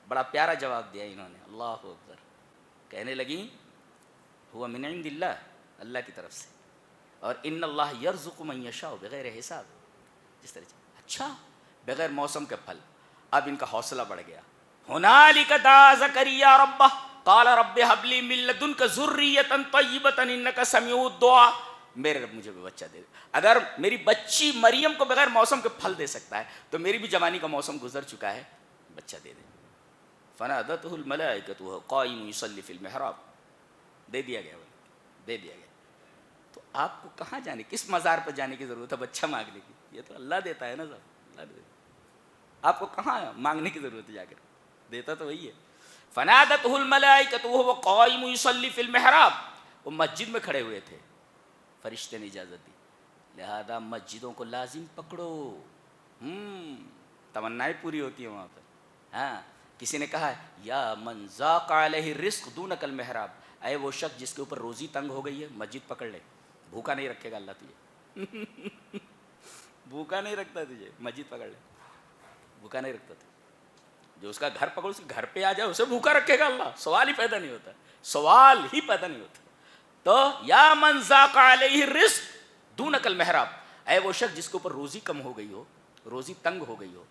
بڑا پیارا جواب دیا انہوں نے. اللہ اکبر. کہنے لگیں ہوا من عند اللہ، اللہ کی طرف سے. اور ان اللہ یرزق من یشاء بغیر حساب، جس طرح. اچھا، بغیر موسم کے پھل. اب ان کا حوصلہ بڑھ گیا. ہنالک دعا زکریا ربہ قال رب ھب لی من لدنک ذریۃ طیبۃ انک سمیع الدعاء. میرے رب مجھے بھی بچہ دے دے. اگر میری بچی مریم کو بغیر موسم کے پھل دے سکتا ہے تو میری بھی جوانی کا موسم گزر چکا ہے، بچہ دے دے. فنادته الملائکۃ وهو قائم یصلی فی المحراب. دے دیا گیا، دے دیا گیا. تو آپ کو کہاں جانے، کس مزار پہ جانے کی ضرورت ہے بچہ مانگنے کی؟ یہ تو اللہ دیتا ہے نا سب، اللہ دیتا. آپ کو کہاں مانگنے کی ضرورت ہے، جا کر دیتا تو وہی ہے. فنادته الملائکۃ وهو قائم یصلی فی المحراب. وہ مسجد میں کھڑے ہوئے تھے، فرشتے نے اجازت دی. لہذا مسجدوں کو لازم پکڑو، تمنائیں پوری ہوتی ہیں وہاں پر. ہاں، کسی نے کہا یا من ضاق علیہ الرزق دونک المحراب، اے وہ شخص جس کے اوپر روزی تنگ ہو گئی ہے مسجد پکڑ لے. بھوکا نہیں رکھے گا اللہ تجھے. بھوکا نہیں رکھتا تجھے، مسجد پکڑ لے. بھوکا نہیں رکھتا تھا. جو اس کا گھر پکڑ، اس کے گھر پہ آ جائے اسے بھوکا رکھے گا اللہ. سوال ہی پیدا نہیں ہوتا، سوال ہی پیدا نہیں ہوتا. تو یا من ضاق علیہ الرزق دونک المحراب، اے وہ شخص جس کے اوپر روزی کم ہو گئی ہو، روزی تنگ ہو گئی ہو،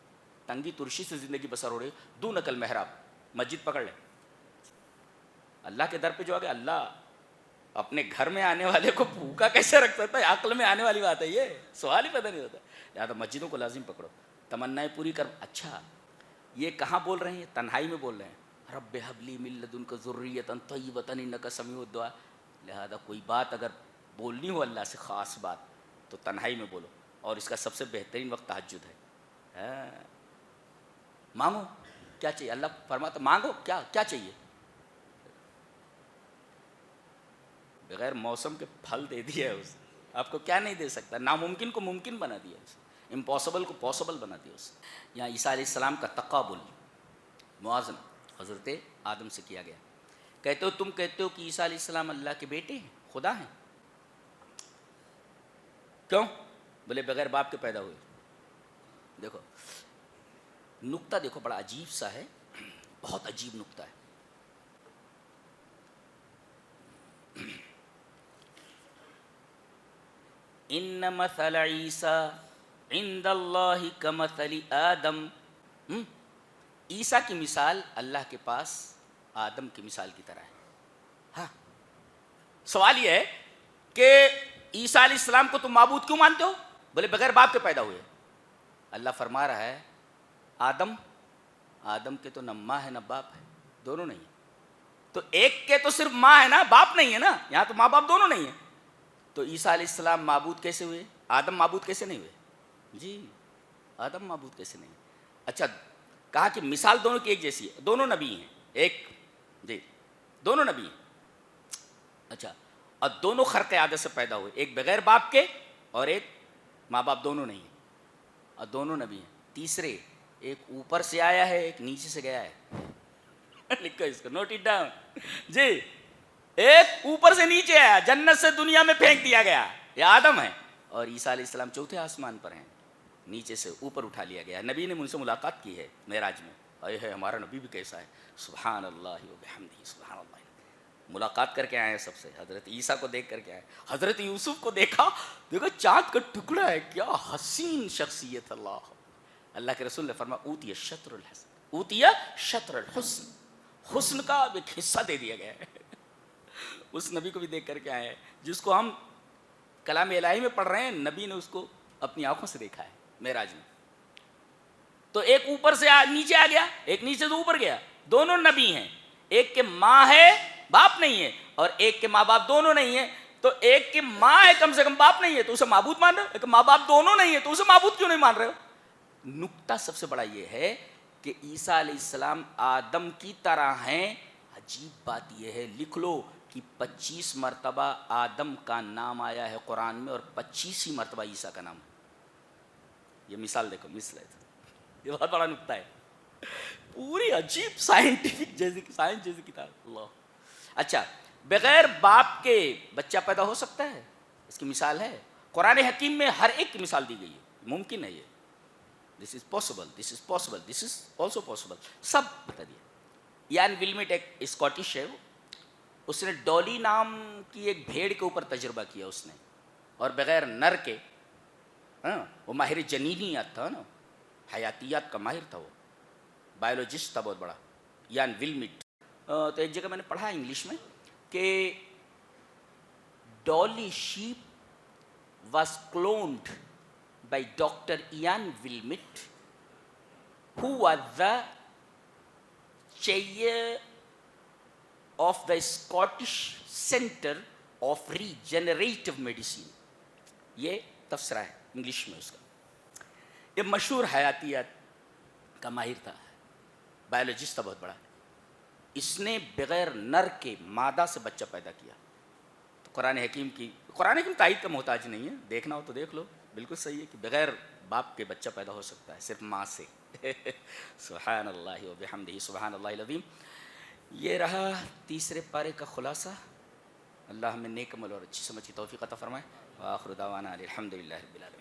تنگی ترشی سے زندگی بسر ہو رہی، دونک المحراب، مسجد پکڑ لے. اللہ کے در پہ جو آ گیا، اللہ اپنے گھر میں آنے والے کو بھوکا کیسے رکھ سکتا ہے؟ عقل میں آنے والی بات ہے یہ، سوال ہی پیدا نہیں ہوتا. لہٰذا مسجدوں کو لازم پکڑو، تمنائیں پوری کر. اچھا، یہ کہاں بول رہے ہیں؟ تنہائی میں بول رہے ہیں. رب ھب لی من لدنک ذریۃ طیبۃ انک سمیع الدعاء. لہذا کوئی بات اگر بولنی ہو اللہ سے، خاص بات، تو تنہائی میں بولو. اور اس کا سب سے بہترین وقت تہجد ہے. مانگو کیا چاہیے، اللہ فرماتا مانگو کیا چاہیے. بغیر موسم کے پھل دے دیا ہے اسے. آپ کو کیا نہیں دے سکتا؟ ناممکن کو ممکن بنا دیا اسے، امپاسبل کو پاسبل بنا دیا اسے. یہاں عیسیٰ علیہ السلام کا تقابل، موازنہ حضرت آدم سے کیا گیا. کہتے ہو، تم کہتے ہو کہ عیسیٰ علیہ السلام اللہ کے بیٹے ہیں، خدا ہیں. کیوں؟ بولے بغیر باپ کے پیدا ہوئے. دیکھو نقطہ، دیکھو بڑا عجیب سا ہے، بہت عجیب نقطہ ہے. ان مثل عیسیٰ عند اللہ کمثل آدم. عیسیٰ کی مثال اللہ کے پاس آدم کی مثال کی طرح ہے. ہاں، سوال یہ ہے کہ عیسیٰ علیہ السلام کو تم معبود کیوں مانتے ہو؟ بولے بغیر باپ کے پیدا ہوئے. اللہ فرما رہا ہے آدم کے تو نہ ماں ہے نہ باپ ہے، دونوں نہیں ہیں. تو ایک کے تو صرف ماں ہے نا، باپ نہیں ہے نا. یہاں تو ماں باپ دونوں نہیں ہیں. تو عیسیٰ علیہ السلام معبود کیسے ہوئے؟ آدم معبود کیسے نہیں ہوئے؟ جی، آدم معبود کیسے نہیں؟ اچھا، کہا کہ مثال دونوں کی ایک جیسی ہے، دونوں نبی ہیں. ایک جی دونوں نبی ہیں. اچھا, اور دونوں خرق عادت سے پیدا ہوئے, ایک بغیر باپ کے اور ایک ماں باپ دونوں نہیں ہیں, اور دونوں نبی ہیں. تیسرے, ایک اوپر سے آیا ہے, ایک نیچے سے گیا ہے. لکھو اس کو, نوٹ اٹ ڈاؤن جی. ایک اوپر سے نیچے آیا, جنت سے دنیا میں پھینک دیا گیا, یہ آدم ہے. اور عیسیٰ علیہ السلام چوتھے آسمان پر ہیں, نیچے سے اوپر اٹھا لیا گیا. نبی نے مجھ سے ملاقات کی ہے معراج میں. اے ہے ہمارا نبی بھی کیسا ہے, سبحان اللہ و بحمدہ, سبحان اللہ. ملاقات کر کے آئے ہیں سب سے, حضرت عیسیٰ کو دیکھ کر کے آئے. حضرت یوسف کو دیکھا, دیکھو چاند کا ٹکڑا ہے, کیا حسین شخصیت. اللہ کے رسول نے فرمایا اوتی شطر الحسن, اوتی شطر الحسن, حسن کا ایک حصہ دے دیا گیا ہے. اس نبی کو بھی دیکھ کر کے آئے ہیں جس کو ہم کلام الہی میں پڑھ رہے ہیں, نبی نے اس کو اپنی آنکھوں سے دیکھا ہے معراج میں. تو ایک اوپر سے نیچے آ گیا, ایک نیچے سے اوپر گیا. دونوں نبی ہیں, ایک کے ماں ہے باپ نہیں ہے, اور ایک کے ماں باپ دونوں نہیں ہیں. تو ایک کی ماں ہے کم سے کم باپ نہیں ہے تو اسے معبود مان رہے ہو, ایک ماں باپ دونوں نہیں ہے تو اسے معبود کیوں نہیں مان رہے ہو؟ نکتہ سب سے بڑا یہ ہے کہ عیسیٰ علیہ السلام آدم کی طرح ہیں. عجیب بات یہ ہے, لکھ لو کہ 25 مرتبہ آدم کا نام آیا ہے قرآن میں, اور 25 ہی مرتبہ عیسیٰ کا نام. یہ مثال دیکھو, مثال ہے, یہ بہت بڑا نکتہ ہے. پوری عجیب سائنٹیفک جیسی سائنس جیسی کتاب. اللہ. اچھا, بغیر باپ کے بچہ پیدا ہو سکتا ہے, اس کی مثال ہے قرآن حکیم میں, ہر ایک کی مثال دی گئی ہے. ممکن ہے یہ, this is possible, this is possible, this is also possible, سب بتا دیا. یان ولمٹ ایک اسکاٹش ہے, اس نے ڈولی نام کی ایک بھیڑ کے اوپر تجربہ کیا اس نے, اور بغیر نر کے, وہ ماہر جنینیات تھا نا, حیاتیات کا ماہر تھا, وہ بایولوجسٹ تھا بہت بڑا, یان ولمٹ. تو ایک جگہ میں نے پڑھا انگلش میں کہ Dolly sheep was cloned by doctor Ian Wilmut, who was the chair of the Scottish Center of Regenerative Medicine. یہ تفسیرہ ہے انگلش میں اس کا. یہ مشہور حیاتیات کا ماہر تھا, بایولوجسٹ تھا بہت بڑا. اس نے بغیر نر کے مادہ سے بچہ پیدا کیا. تو قرآن حکیم تائید کا محتاج نہیں ہے, دیکھنا ہو تو دیکھ لو, بالکل صحیح ہے کہ بغیر باپ کے بچہ پیدا ہو سکتا ہے, صرف ماں سے. سبحان اللہ و بحمدہ, سبحان اللہ العظیم. یہ رہا تیسرے پارے کا خلاصہ. اللہ ہمیں نیک عمل اور اچھی سمجھ کی توفیق عطا فرمائے. وآخر دعوانا الحمدللہ رب العالمین.